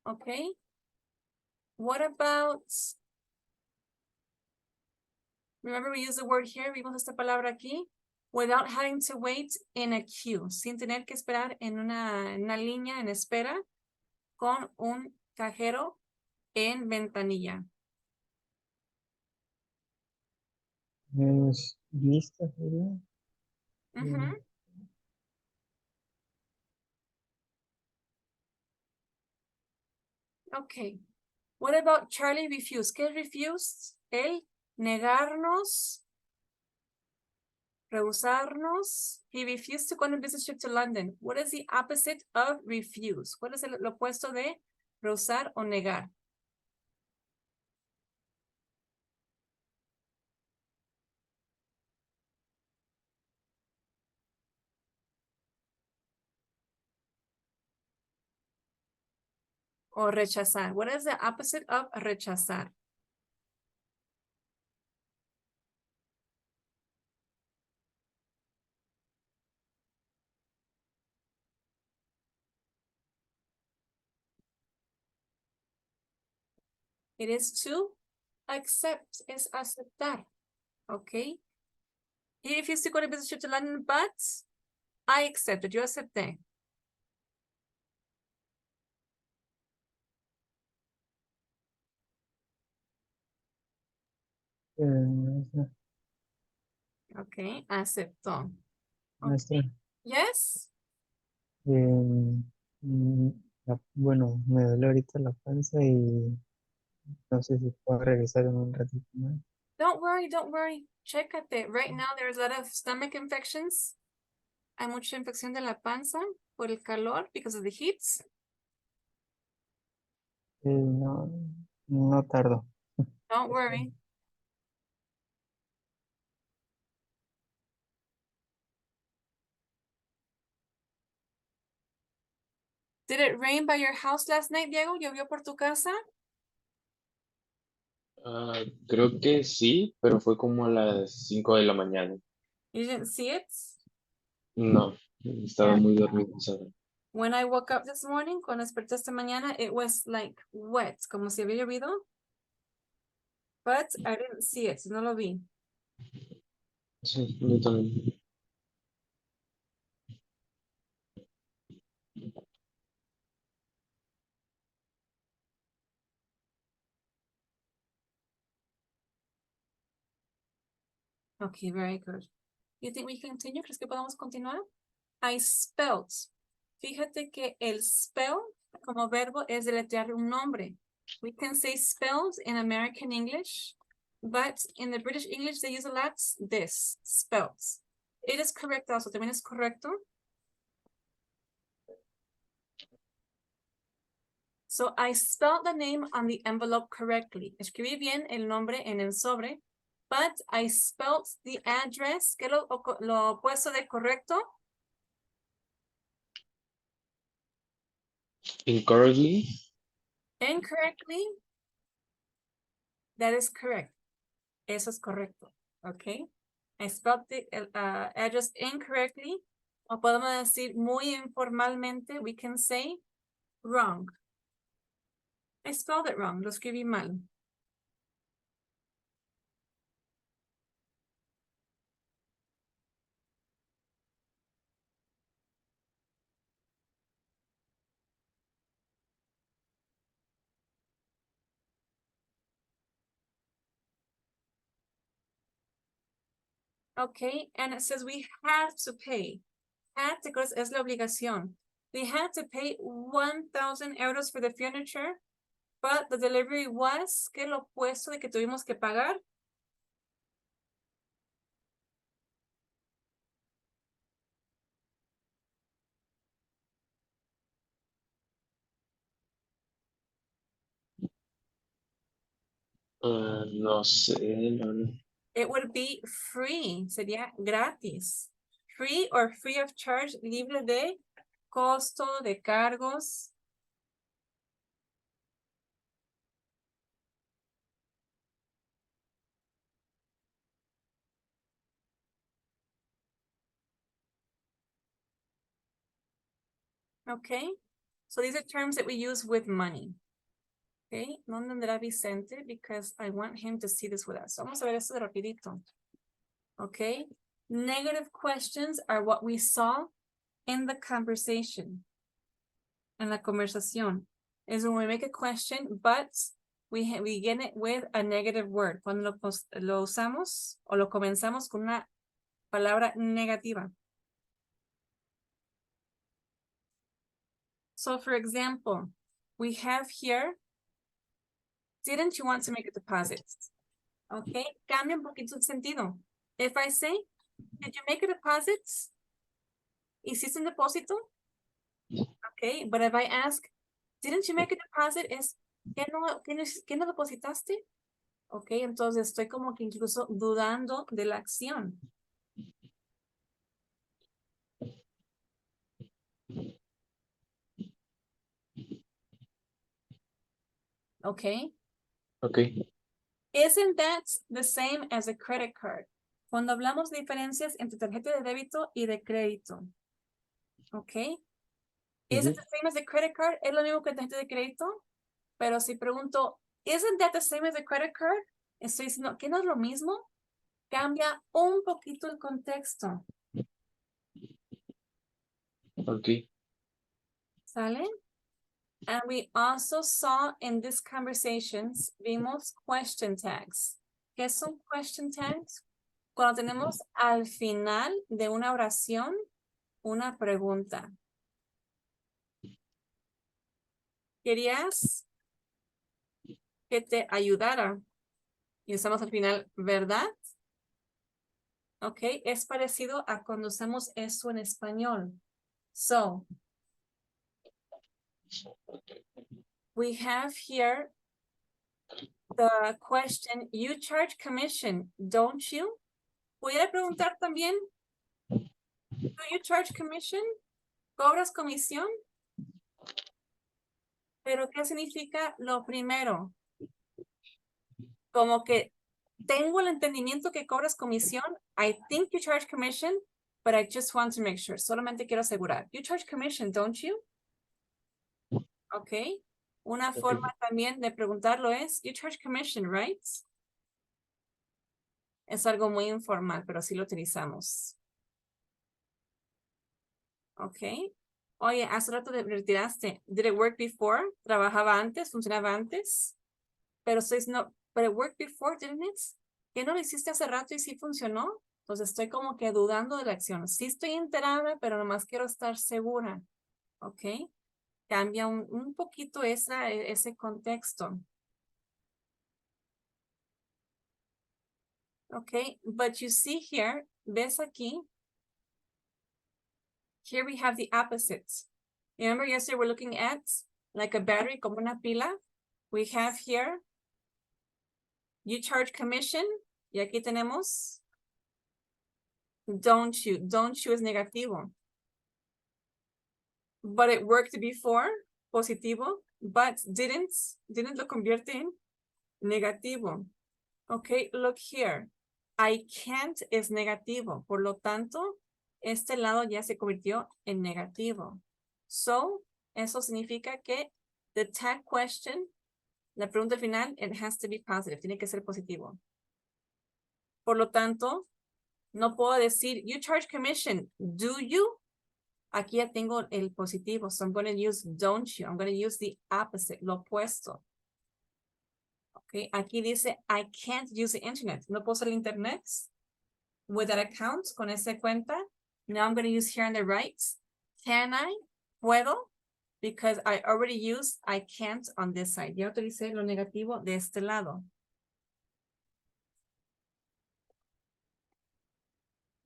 Okay. What about, remember we use the word here, vimos esta palabra aquí, without having to wait in a queue, sin tener que esperar en una línea en espera con un cajero en ventanilla. Es lista, ¿verdad? Ujú. Okay. What about Charlie refused? ¿Qué es refused? El negarnos, rehusarnos. He refused to go on a business trip to London. What is the opposite of refuse? ¿Cuál es lo opuesto de rehusar o negar? O rechazar. What is the opposite of rechazar? It is to accept, es aceptar. Okay. He refused to go to business trip to London, but I accepted. Yo acepté. Nuestra, Okay, aceptó. nuestra, Yes. mm, bueno, me duele ahorita la panza y no sé si puedo regresar en un ratito más. Don't worry, don't worry. Chécate. Right now there's a lot of stomach infections. Hay mucha infección de la panza por el calor because of the heat. No, no tardo. Don't worry. Did it rain by your house last night, Diego? ¿Llovió por tu casa? Creo que sí, pero fue como a las 5 de la mañana. You didn't see it? No, estaba Yeah. muy dormido, ¿sabes? When I woke up this morning, cuando desperté esta mañana, it was like wet, como si había llovido. But I didn't see it, no lo vi. Sí, yo también. Okay, very good. You think we continue? ¿Crees que podemos continuar? I spelled. Fíjate que el spell como verbo es deletrear un nombre. We can say spelled in American English, but in the British English they use a lot this, spelled. It is correct also, también es correcto. So I spelled the name on the envelope correctly. Escribí bien el nombre en el sobre, but I spelled the address, que lo opuesto de correcto. Incorrectly. Incorrectly. That is correct. Eso es correcto. Okay. I spelled the address incorrectly. O podemos decir muy informalmente, we can say wrong. I spelled it wrong. Lo escribí mal. Okay, and it says we have to pay. Had to, es la obligación. We had to pay 1,000 euros for the furniture, but the delivery was, que lo opuesto de que tuvimos que pagar. No sé, no. It would be free, sería gratis. Free or free of charge, libre de costo, de cargos. Okay, so these are terms that we use with money. Okay, no entenderá Vicente because I want him to see this with us. Vamos a ver esto de rapidito. Okay, negative questions are what we saw in the conversation. En la conversación. Is when we make a question, but we begin it with a negative word. Cuando lo usamos o lo comenzamos con una palabra negativa. So for example, we have here, didn't you want to make a deposit? Okay, cambia un poquito el sentido. If I say, did you make a deposit? ¿Hiciste un depósito? Okay, but if I ask, didn't you make a deposit? Es, ¿qué no depositaste? Okay, entonces estoy como que incluso dudando de la acción. Okay. Ok. Isn't that the same as a credit card? Cuando hablamos de diferencias entre tarjeta de débito y de crédito. Okay. Is it the same as a credit card? Es lo mismo que tarjeta de crédito. Pero si pregunto, Isn't that the same as a credit card? Estoy diciendo que no es lo mismo. Cambia un poquito el contexto. Ok. ¿Sale? And we also saw in these conversations, vimos question tags. ¿Qué son question tags? Cuando tenemos al final de una oración una pregunta. ¿Querías que te ayudara? Y usamos al final, ¿verdad? Ok, es parecido a cuando usamos eso en español. So, we have here the question, you charge commission, don't you? Pudiera preguntar también, do you charge commission? ¿Cobras comisión? Pero, ¿qué significa lo primero? Como que tengo el entendimiento que cobras comisión. I think you charge commission, but I just want to make sure. Solamente quiero asegurar. You charge commission, don't you? Ok. Una forma también de preguntarlo es, you charge commission, right? Es algo muy informal, pero sí lo utilizamos. Ok. Oye, hace rato te retiraste. Did it work before? ¿Trabajaba antes? ¿Funcionaba antes? Pero no, but it worked before, didn't it? ¿Que no lo hiciste hace rato y sí funcionó? Entonces estoy como que dudando de la acción. Sí estoy enterada, pero nomás quiero estar segura. ¿Ok? Cambia un poquito ese contexto. ¿Ok? But you see here, ¿ves aquí? Here we have the opposites. Remember yesterday we're looking at like a battery, como una pila. We have here, you charge commission. Y aquí tenemos, don't you. Don't you es negativo. But it worked before, positivo, but didn't lo convierte en negativo. Okay, look here. I can't es negativo. Por lo tanto, este lado ya se convirtió en negativo. So, eso significa que the tag question, la pregunta final, it has to be positive. Tiene que ser positivo. Por lo tanto, no puedo decir, you charge commission, do you? Aquí ya tengo el positivo, so I'm going to use don't you. I'm going to use the opposite, lo opuesto. Okay, aquí dice, I can't use the internet. No puedo usar el internet with that account, con esa cuenta. Now I'm going to use here on the right. Can I? ¿Puedo? Because I already used I can't on this side. Ya utilicé lo negativo de este lado.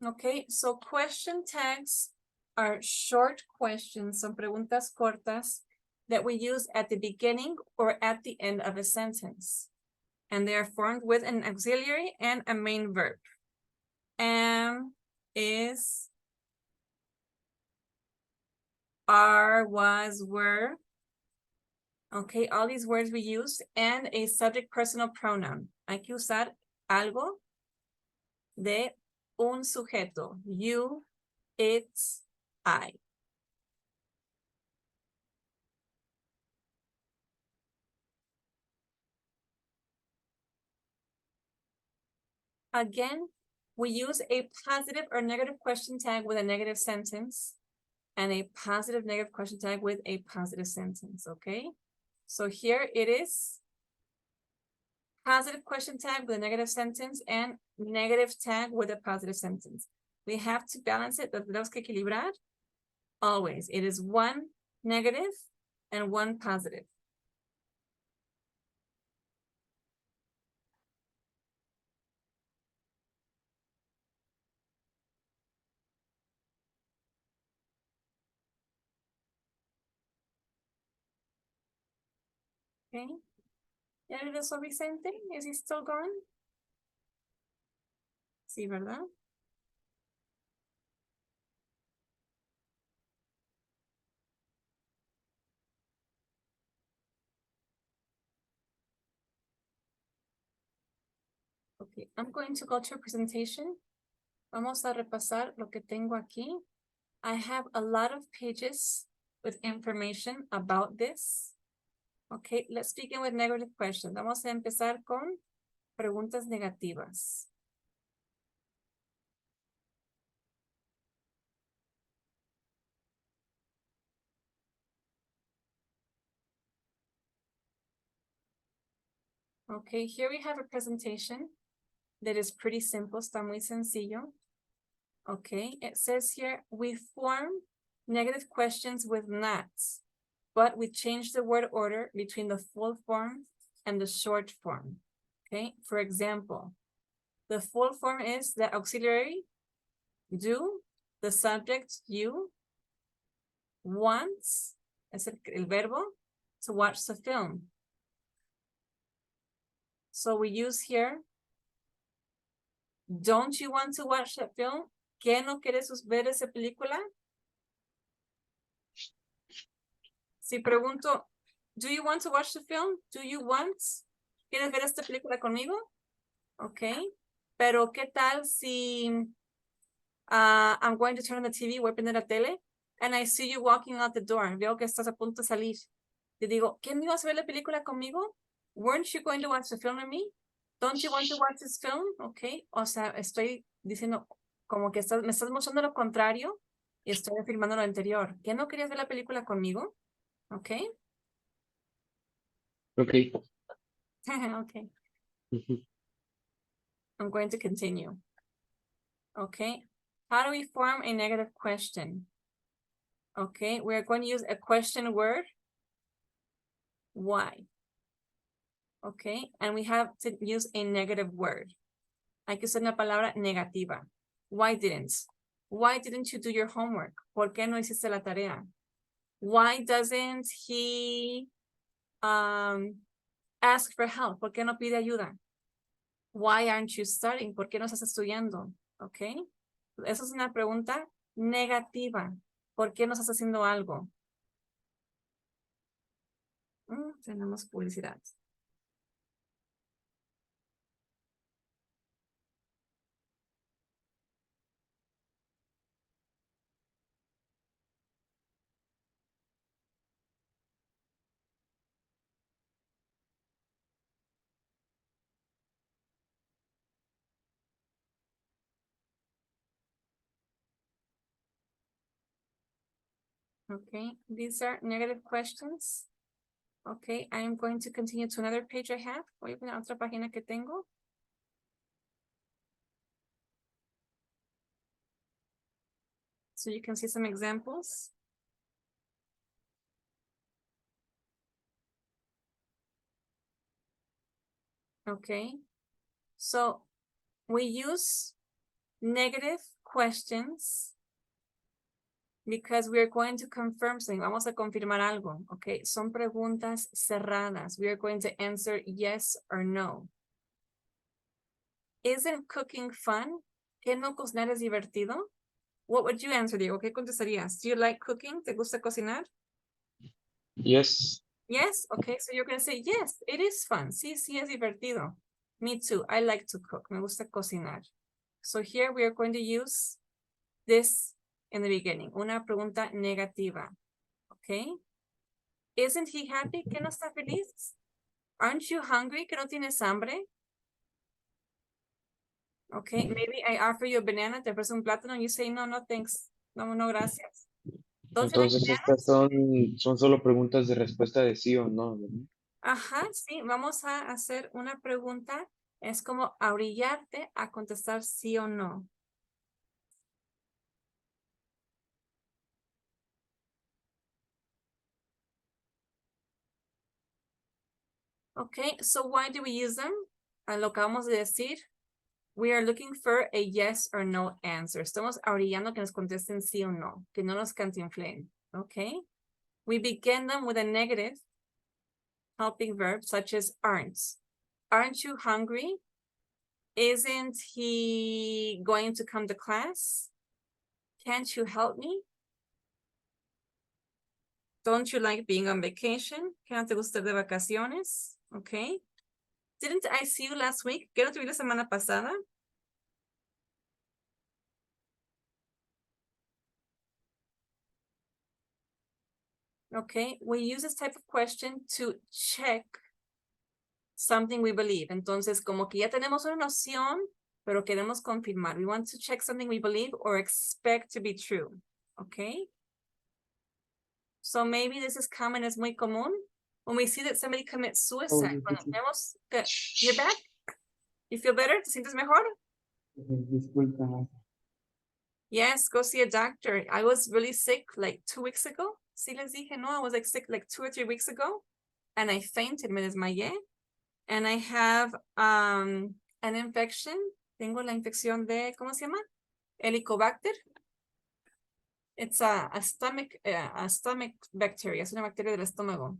Okay, so question tags are short questions, son preguntas cortas that we use at the beginning or at the end of a sentence. And they are formed with an auxiliary and a main verb. Am, is, are, was, were. Okay, all these words we use, and a subject personal pronoun. Hay que usar algo de un sujeto. You, it, I. Again, we use a positive or negative question tag with a negative sentence and a positive negative question tag with a positive sentence, okay? So here it is. Positive question tag with a negative sentence and negative tag with a positive sentence. We have to balance it, tenemos que equilibrar. Always, it is one negative and one positive. Okay. ¿Ya regresó Vicente? Is he still gone? Sí, ¿verdad? Okay, I'm going to go to presentation. Vamos a repasar lo que tengo aquí. I have a lot of pages with information about this. Okay, let's begin with negative questions. Vamos a empezar con preguntas negativas. Okay, here we have a presentation that is pretty simple, está muy sencillo. Okay, it says here, we form negative questions with nots, but we change the word order between the full form and the short form. Okay, for example, the full form is the auxiliary, do, the subject, you, wants, es el verbo, to watch the film. So we use here, don't you want to watch that film? ¿Qué no quieres ver esa película? Si pregunto, do you want to watch the film? Do you want? ¿Quieres ver esta película conmigo? Okay. Pero ¿qué tal si I'm going to turn on the TV, voy a prender la tele, and I see you walking out the door. Veo que estás a punto de salir. Te digo, ¿quién ibas a ver la película conmigo? Weren't you going to watch the film with me? Don't you want to watch this film? Okay. O sea, estoy diciendo como que me estás mostrando lo contrario y estoy afirmando lo anterior. ¿Qué no querías ver la película conmigo? Okay. Ok. Okay. I'm going to continue. Okay. How do we form a negative question? Okay, we're going to use a question word. Why? Okay, and we have to use a negative word. Hay que usar una palabra negativa. Why didn't? Why didn't you do your homework? ¿Por qué no hiciste la tarea? Why doesn't he ask for help? ¿Por qué no pide ayuda? Why aren't you studying? ¿Por qué no estás estudiando? Okay, eso es una pregunta negativa. ¿Por qué no estás haciendo algo? Tenemos publicidad. Okay, these are negative questions. Okay, I am going to continue to another page I have. Voy a poner otra página que tengo. So you can see some examples. Okay, so we use negative questions because we are going to confirm something. Vamos a confirmar algo. Okay, son preguntas cerradas. We are going to answer yes or no. Isn't cooking fun? ¿Qué no cocinar es divertido? What would you answer, Diego? ¿Qué contestarías? Do you like cooking? ¿Te gusta cocinar? Yes. Yes, okay, so you're going to say, yes, it is fun. Sí, sí, es divertido. Me too, I like to cook. Me gusta cocinar. So here we are going to use this in the beginning. Una pregunta negativa, okay? Isn't he happy? ¿Que no está feliz? Aren't you hungry? ¿Que no tienes hambre? Okay, maybe I offer you a banana, te ofrezco un plátano, and you say, no, no, thanks. No, no, gracias. Don't you like Entonces estas son solo preguntas de respuesta de sí o no, ¿verdad? Ajá, sí, vamos a hacer una pregunta. Es como orillarte a contestar sí o no. Okay, so why do we use them? Lo que vamos a decir. We are looking for a yes or no answer. Estamos orillando que nos contesten sí o no, que no nos cantinfleen. Okay. We begin them with a negative helping verb such as aren't. Aren't you hungry? Isn't he going to come to class? Can't you help me? Don't you like being on vacation? ¿Qué no te gusta de vacaciones? Okay. Didn't I see you last week? ¿Qué no te vi la semana pasada? Okay, we use this type of question to check something we believe. Entonces, como que ya tenemos una noción, pero queremos confirmar. We want to check something we believe or expect to be true. Okay. So maybe this is common, es muy común. When we see that somebody commits suicide, cuando vemos que you're back, you feel better, ¿te sientes mejor? Disculpa. Yes, go see a doctor. I was really sick like 2 weeks ago. Sí les dije, no, I was like sick like 2 or 3 weeks ago. And I fainted, me desmayé. And I have an infection. Tengo la infección de, ¿cómo se llama? Helicobacter. It's a stomach bacteria. Es una bacteria del estómago.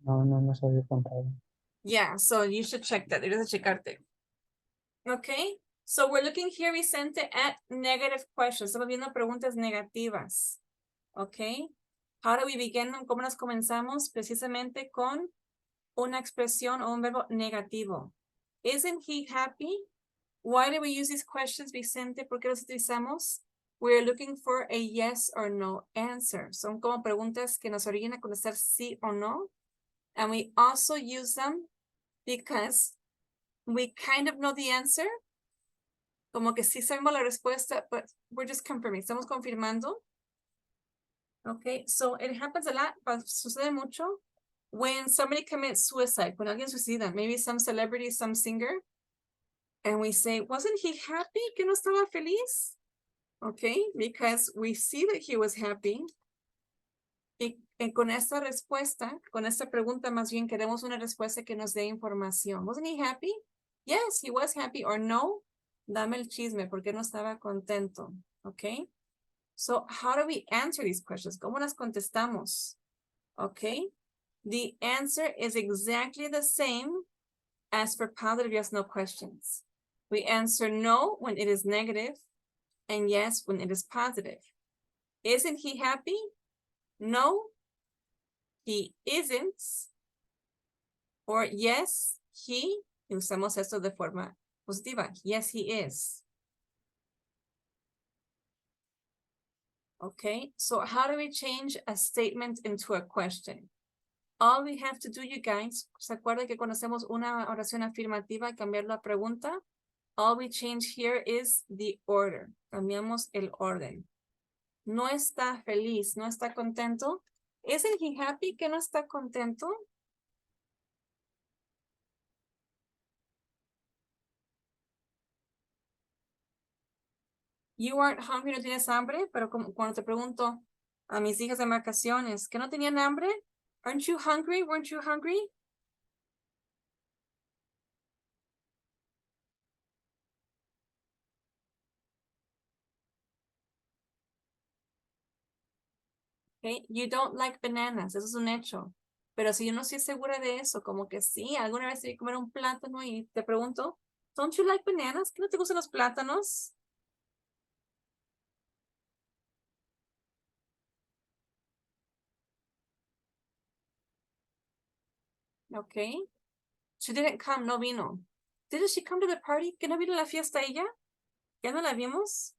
No sabía contar. Yeah, so you should check that. Debes de checarte. Okay, so we're looking here, Vicente, at negative questions. Estamos viendo preguntas negativas. Okay, how do we begin? ¿Cómo nos comenzamos? Precisamente con una expresión o un verbo negativo. Isn't he happy? Why do we use these questions, Vicente? ¿Por qué los utilizamos? We're looking for a yes or no answer. Son como preguntas que nos originan a contestar sí o no. And we also use them because we kind of know the answer. Como que sí sabemos la respuesta, but we're just confirming. Estamos confirmando. Okay, so it happens a lot, sucede mucho when somebody commits suicide, cuando alguien suicida, maybe some celebrity, some singer, and we say, wasn't he happy? ¿Que no estaba feliz? Okay, because we see that he was happy. Y con esta respuesta, con esta pregunta más bien queremos una respuesta que nos dé información. Wasn't he happy? Yes, he was happy, or no, dame el chisme, porque no estaba contento. Okay, so how do we answer these questions? ¿Cómo las contestamos? Okay, the answer is exactly the same as for positive yes, no questions. We answer no when it is negative and yes when it is positive. Isn't he happy? No, he isn't. Or yes, he, y usamos esto de forma positiva. Yes, he is. Okay, so how do we change a statement into a question? All we have to do, you guys, ¿se acuerdan que cuando hacemos una oración afirmativa, cambiar la pregunta? All we change here is the order. Cambiamos el orden. No está feliz, no está contento. Isn't he happy que no está contento? You aren't hungry, no tienes hambre, pero como cuando te pregunto a mis hijas en vacaciones, ¿que no tenían hambre? Aren't you hungry? Weren't you hungry? Okay, you don't like bananas, eso es un hecho. Pero si yo no estoy segura de eso, como que sí, alguna vez te comer un plátano y te pregunto, don't you like bananas? ¿Que no te gustan los plátanos? Okay. She didn't come, no vino. Didn't she come to the party? ¿Que no vino a la fiesta ella? ¿Ya no la vimos?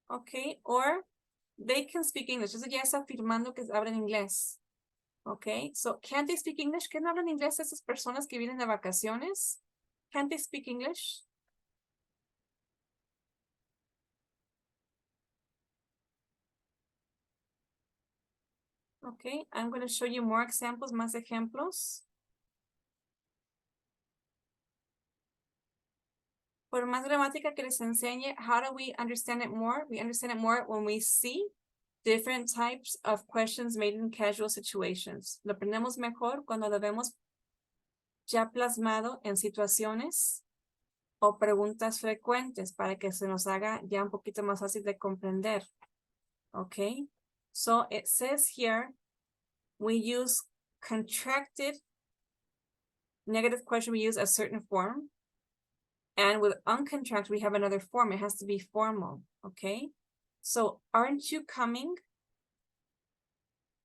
Okay, or they can speak English. Eso ya está afirmando que hablan inglés. Okay, so can't they speak English? ¿Que no hablan inglés esas personas que vienen de vacaciones? Can't they speak English? Okay, I'm going to show you more examples, más ejemplos. Por más gramática que les enseñe, how do we understand it more? We understand it more when we see different types of questions made in casual situations. Lo aprendemos mejor cuando lo vemos ya plasmado en situaciones o preguntas frecuentes para que se nos haga ya un poquito más fácil de comprender. Okay, so it says here, we use contracted negative question, we use a certain form. And with uncontracted, we have another form. It has to be formal, okay? So, aren't you coming?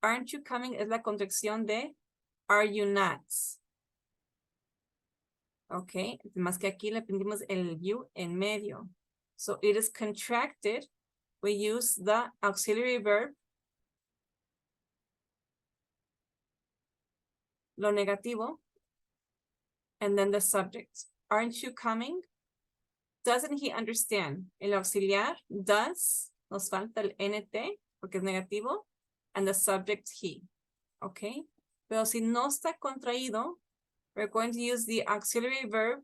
Aren't you coming es la contracción de are you not? Ok, más que aquí le prendimos el you en medio. So it is contracted. We use the auxiliary verb. Lo negativo. And then the subject. Aren't you coming? Doesn't he understand? El auxiliar, does. Nos falta el NT porque es negativo. And the subject, he. Ok. Pero si no está contraído, we're going to use the auxiliary verb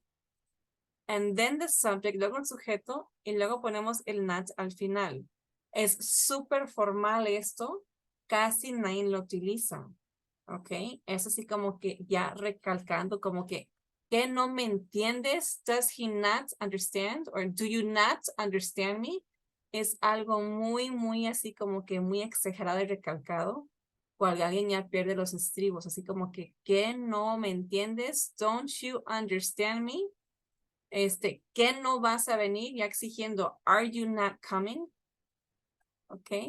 and then the subject, luego el sujeto, y luego ponemos el not al final. Es súper formal esto, casi nadie lo utiliza. Ok, es así como que ya recalcando, como que no me entiendes? Does he not understand? Or do you not understand me? Es algo muy, muy así como que muy exagerado y recalcado. Cuando alguien ya pierde los estribos, así como que no me entiendes? Don't you understand me? ¿Qué no vas a venir? Ya exigiendo, are you not coming? Okay.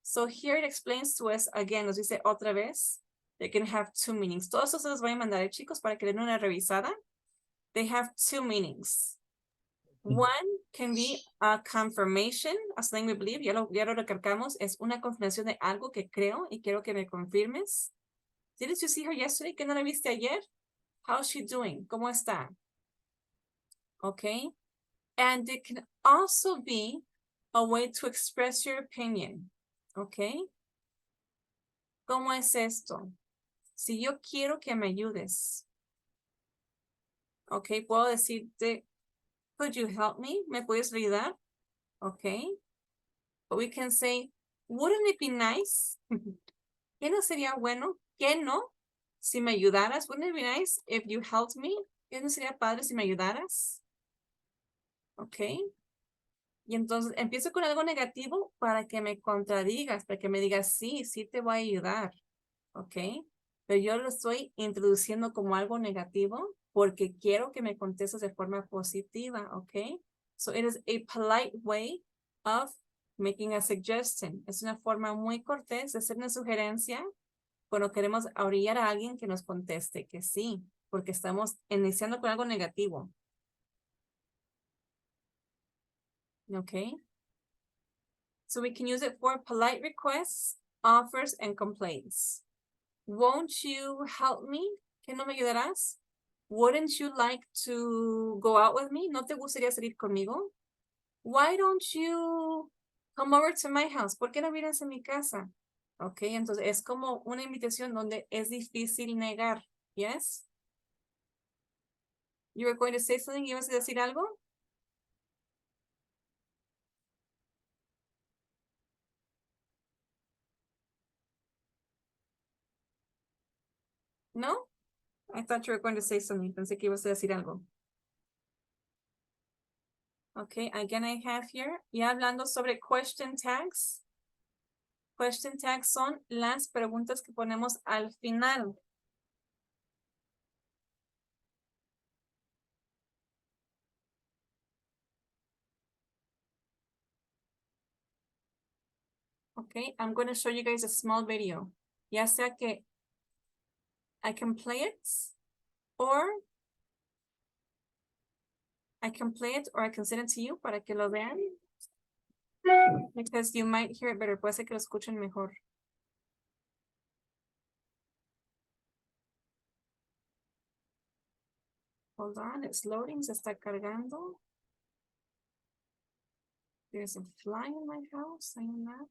So here it explains to us again, nos dice otra vez, they can have two meanings. Todos esos se los voy a mandar, chicos, para que den una revisada. They have two meanings. One can be a confirmation, a saying we believe, ya lo recalcamos, es una confirmación de algo que creo y quiero que me confirmes. Didn't you see her yesterday? ¿Que no la viste ayer? How's she doing? ¿Cómo está? Okay. And it can also be a way to express your opinion. Okay. ¿Cómo es esto? Si yo quiero que me ayudes. Ok, puedo decirte, could you help me? ¿Me puedes ayudar? Ok. But we can say, wouldn't it be nice? ¿Qué no sería bueno? ¿Qué no? Si me ayudaras, wouldn't it be nice if you helped me? ¿Qué no sería padre si me ayudaras? Ok. Y entonces empiezo con algo negativo para que me contradigas, para que me digas, sí, sí te voy a ayudar. Ok. Pero yo lo estoy introduciendo como algo negativo porque quiero que me contestes de forma positiva, ¿ok? So it is a polite way of making a suggestion. Es una forma muy cortés de hacer una sugerencia cuando queremos orillar a alguien que nos conteste que sí, porque estamos iniciando con algo negativo. ¿Ok? So we can use it for polite requests, offers, and complaints. Won't you help me? ¿Que no me ayudarás? Wouldn't you like to go out with me? ¿No te gustaría salir conmigo? Why don't you come over to my house? ¿Por qué no vienes a mi casa? Ok, entonces es como una invitación donde es difícil negar. Yes? You were going to say something? ¿Ibas a decir algo? No? I thought you were going to say something. Pensé que ibas a decir algo. Okay, again I have here, ya hablando sobre question tags. Question tags son las preguntas que ponemos al final. Okay, I'm going to show you guys a small video. Ya sea que I can play it or I can send it to you para que lo vean. Because you might hear it better. Puede ser que lo escuchen mejor. Hold on, it's loading, se está cargando. There's a fly in my house, I know that.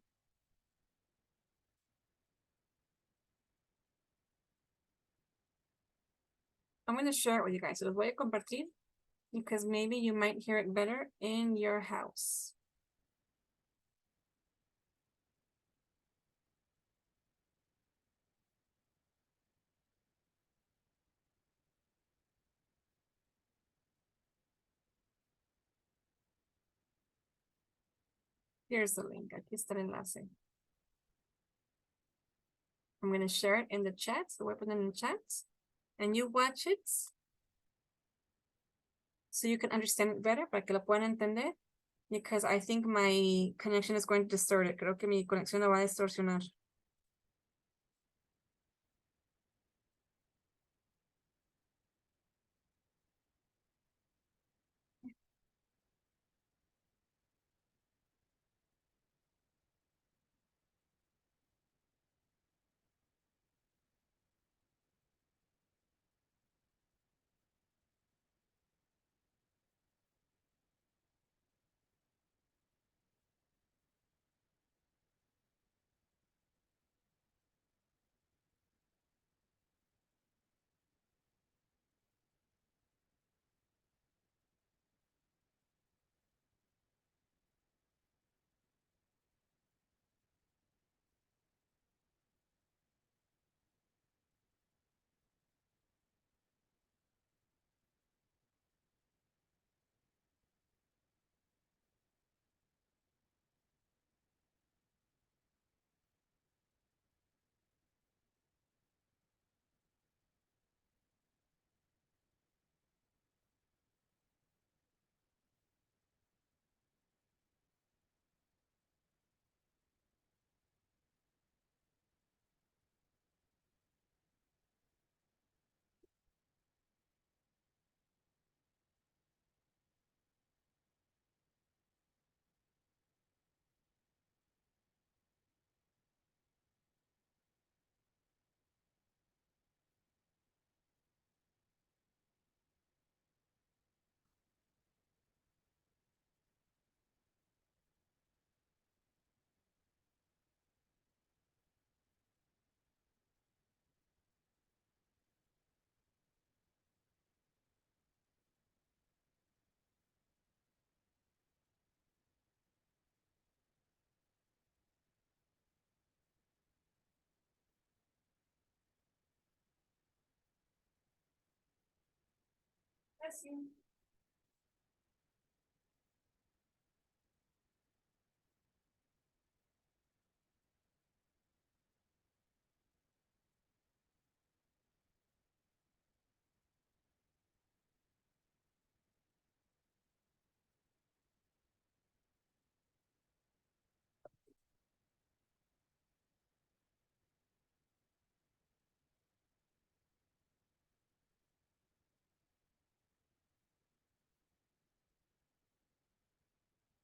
I'm going to share it with you guys. Se los voy a compartir because maybe you might hear it better in your house. Here's the link. Aquí está el enlace. I'm going to share it in the chat. So we're putting it in the chat. And you watch it. So you can understand it better, para que lo puedan entender. Because I think my connection is going to distort it. Creo que mi conexión lo va a distorsionar. Bless you.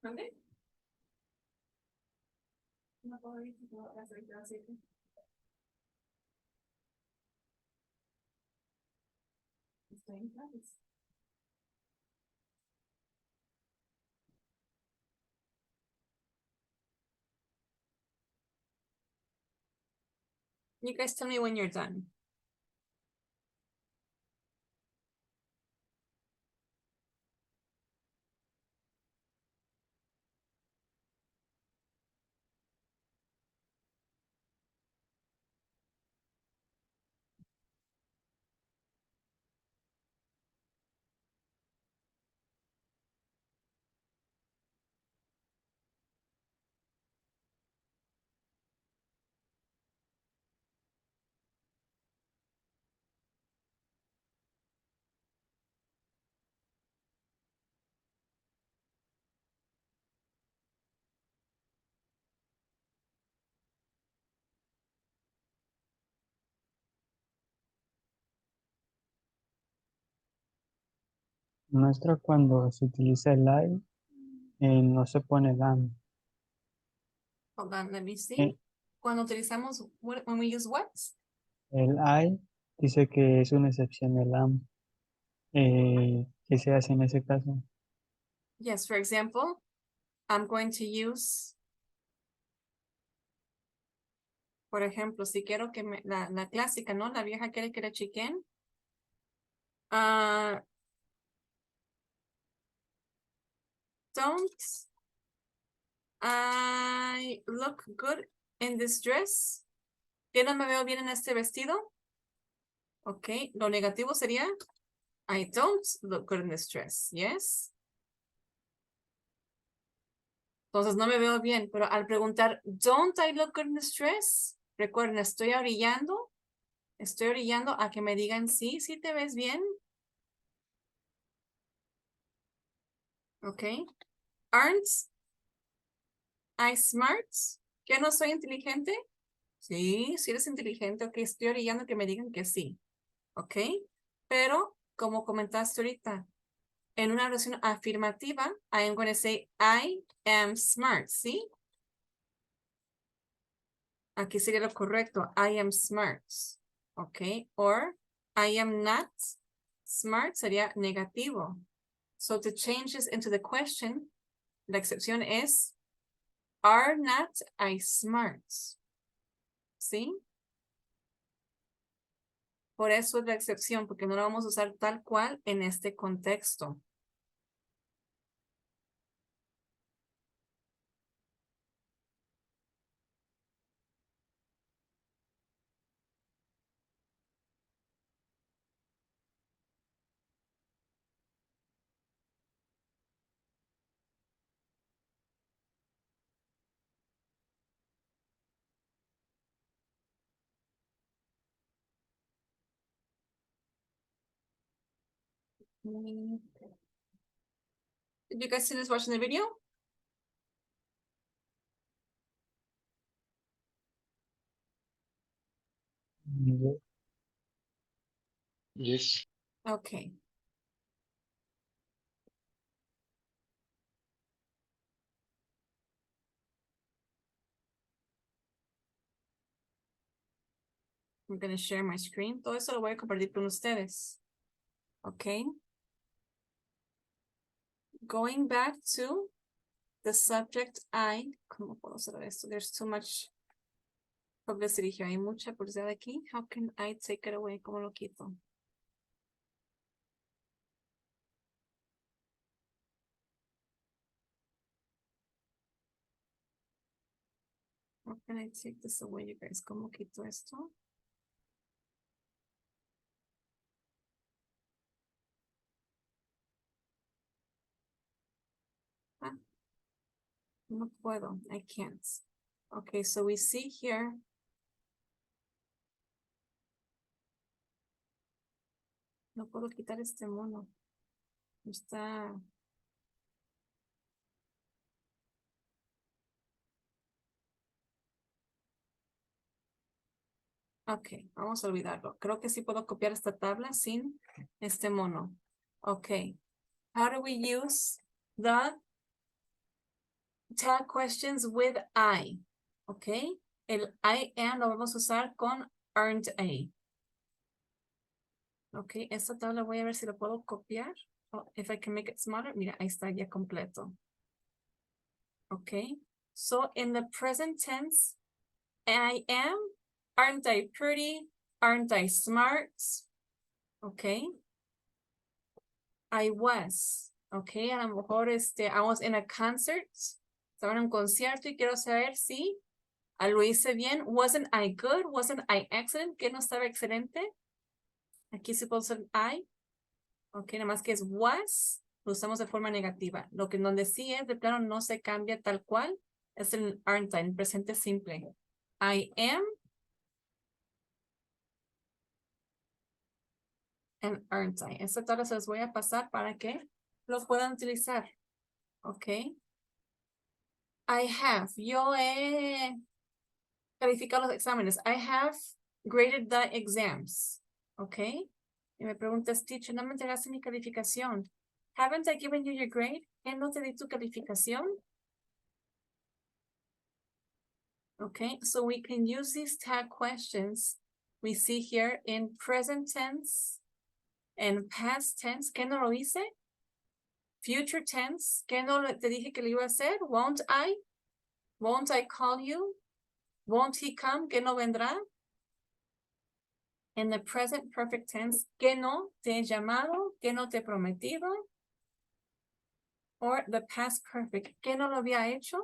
¿Dónde? No puedo ir, no, así. Estoy en clases. You guys tell me when you're done. Nuestra cuando se utiliza el I, no se pone LAM. Hold on, let me see. Eh. Cuando utilizamos, when we use what? El I dice que es una excepción del LAM. ¿Qué se hace en ese caso? Yes, for example, I'm going to use, por ejemplo, si quiero que la clásica, ¿no? La vieja quiere que le chiquen. Don't I look good in this dress? ¿Que no me veo bien en este vestido? Ok, lo negativo sería I don't look good in this dress, yes. Entonces no me veo bien, pero al preguntar don't I look good in this dress, recuerden, estoy orillando a que me digan sí, sí te ves bien. Ok. Aren't I smart? ¿Que no soy inteligente? Sí, sí eres inteligente. Ok, estoy orillando a que me digan que sí. Ok. Pero, como comentaste ahorita, en una oración afirmativa, I am going to say I am smart, ¿sí? Aquí sería lo correcto. I am smart. Ok. Or I am not smart sería negativo. So to change this into the question, la excepción es are not I smart. ¿Sí? Por eso es la excepción, porque no la vamos a usar tal cual en este contexto. Did you guys finish watching the video? Yes. Okay. I'm going to share my screen. Todo eso lo voy a compartir con ustedes. Okay. Going back to the subject I. ¿Cómo puedo hacer esto? There's too much publicity here. Hay mucha publicidad aquí. How can I take it away? ¿Cómo lo quito? How can I take this away, you guys? ¿Cómo quito esto? No puedo, I can't. Okay, so we see here. No puedo quitar este mono. Está. Ok, vamos a olvidarlo. Creo que sí puedo copiar esta tabla sin este mono. Ok. How do we use the tag questions with I? Ok. El I am lo vamos a usar con earned A. Ok, esta tabla voy a ver si lo puedo copiar. Oh, if I can make it smaller. Mira, ahí está ya completo. Ok. So in the present tense, I am, aren't I pretty? Aren't I smart? Okay. I was. Okay, a lo mejor I was in a concert. Estaba en un concierto y quiero saber si lo hice bien. Wasn't I good? Wasn't I excellent? ¿Que no estaba excelente? Aquí se puede usar I. Ok, nada más que es was, lo usamos de forma negativa. Lo que donde sí es, de plano no se cambia tal cual, es el aren't I, el presente simple. I am and aren't I. Esta tabla se los voy a pasar para que lo puedan utilizar. Ok. I have. Yo he calificado los exámenes. I have graded the exams. Ok. Y me preguntas, teacher, no me entregaste mi calificación. Haven't I given you your grade? ¿Que no te di tu calificación? Okay, so we can use these tag questions we see here in present tense and past tense. ¿Qué no lo hice? Future tense. ¿Qué no te dije que lo iba a hacer? Won't I? Won't I call you? Won't he come? ¿Qué no vendrá? In the present perfect tense, ¿qué no te he llamado? ¿Qué no te he prometido? Or the past perfect, ¿qué no lo había hecho?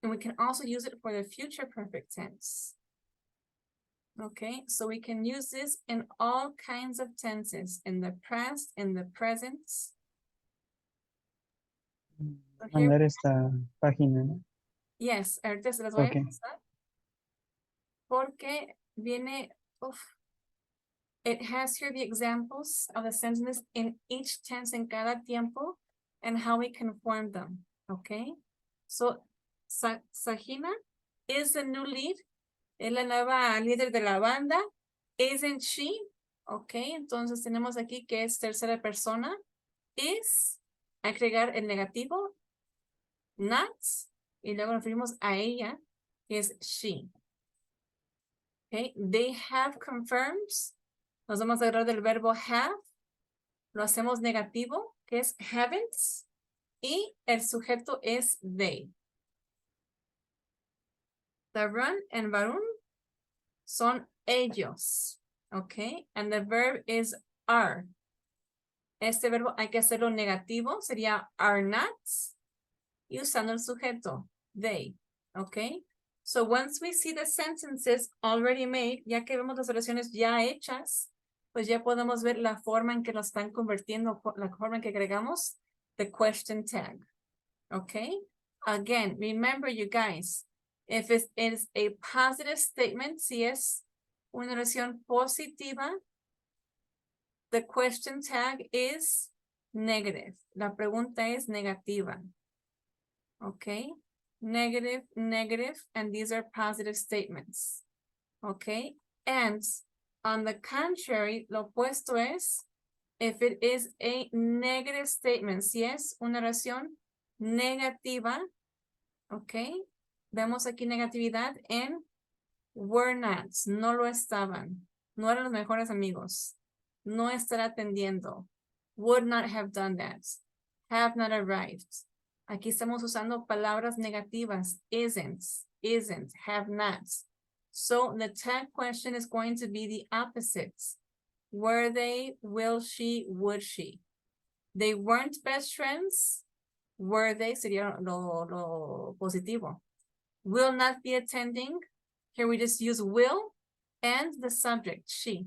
And we can also use it for the future perfect tense. Okay, so we can use this in all kinds of tenses, in the past, in the present. So here, Mandar esta página, ¿no? yes, ahorita se las voy a Okay. pasar. Porque viene, it has here the examples of the sentences in each tense en cada tiempo and how we can form them, okay? So, Sahina is the new lead, es la nueva líder de la banda, isn't she? Okay, entonces tenemos aquí que es tercera persona, is, agregar el negativo, not, y luego nos referimos a ella, que es she. Okay, they have confirmed. Nos vamos a agarrar del verbo have. Lo hacemos negativo, que es haven't. Y el sujeto es they. Tarun and Varun son ellos. Okay, and the verb is are. Este verbo hay que hacerlo negativo, sería are not. Y usando el sujeto, they. Okay. So once we see the sentences already made, ya que vemos las oraciones ya hechas, pues ya podemos ver la forma en que lo están convirtiendo, la forma en que agregamos the question tag. Okay. Again, remember you guys, if it is a positive statement, si es una oración positiva, the question tag is negative. La pregunta es negativa. Okay. Negative, negative, and these are positive statements. Okay, and on the contrary, lo opuesto es, if it is a negative statement, si es una oración negativa, okay, vemos aquí negatividad en were not, no lo estaban, no eran los mejores amigos, no estará atendiendo, would not have done that, have not arrived. Aquí estamos usando palabras negativas, isn't, have not. So the tag question is going to be the opposites. Were they, will she, would she? They weren't best friends. Were they? Sería lo positivo. Will not be attending. Here we just use will and the subject, she.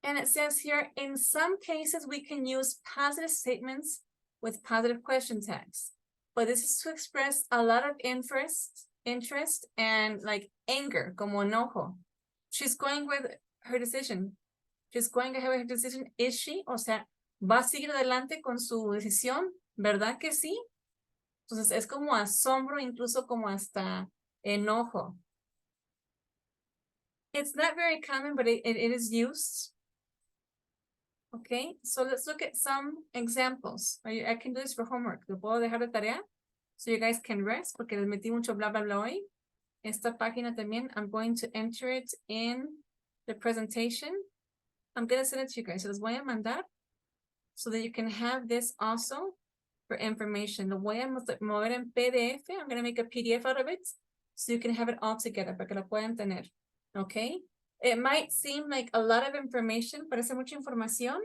And it says here, in some cases, we can use positive statements with positive question tags. But this is to express a lot of interest and like anger, como enojo. She's going with her decision. She's going ahead with her decision. Is she? O sea, ¿va a seguir adelante con su decisión? ¿Verdad que sí? Entonces es como asombro, incluso como hasta enojo. It's not very common, but it is used. Okay, so let's look at some examples. I can do this for homework. Lo puedo dejar de tarea so you guys can rest porque les metí mucho bla bla bla hoy. Esta página también, I'm going to enter it in the presentation. I'm going to send it to you guys. Se los voy a mandar so that you can have this also for information. Lo voy a mover en PDF. I'm going to make a PDF out of it so you can have it all together para que lo puedan tener. Okay? It might seem like a lot of information, parece mucha información,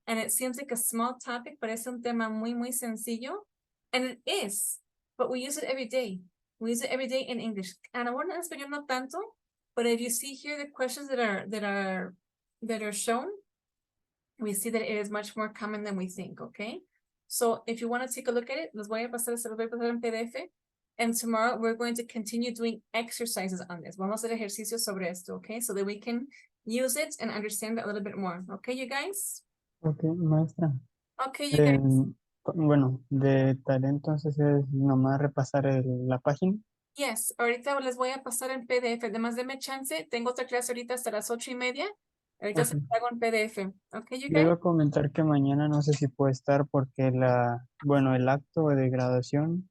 and it seems like a small topic, parece un tema muy, muy sencillo, and it is, but we use it every day. We use it every day in English. And I want to español no tanto, but if you see here the questions that are shown, we see that it is much more common than we think, okay? So if you want to take a look at it, se los voy a pasar en PDF. And tomorrow we're going to continue doing exercises on this. Vamos a hacer ejercicios sobre esto, okay? So that we can use it and understand it a little bit more. Okay, you guys? Ok, maestra. Okay, you guys. Bueno, de tarea entonces es nomás repasar la página. Yes, ahorita les voy a pasar en PDF. Además, deme chance. Tengo otra clase ahorita hasta las 8:30. Ahorita se Ok. los hago en PDF. Okay, you Yo guys? iba a comentar que mañana no sé si puede estar porque el acto de graduación,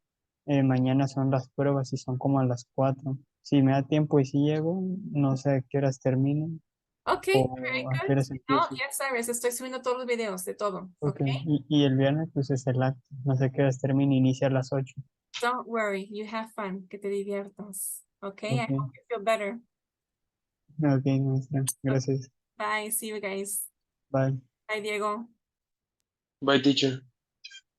mañana son las pruebas y son como a las 4. Si me da tiempo y si llego, no sé a qué horas terminen Okay, very o a qué good. horas No, empiecen. yes, Cyrus, estoy subiendo todos los videos de todo. Ok, Okay? y el viernes pues es el acto, no sé a qué horas termina, inicia a las 8. Don't worry, you have fun. Que te diviertas. Okay, I Ok, hope you feel better. ok, maestra, gracias. Bye, see you guys. Bye. Bye, Diego. Bye, teacher.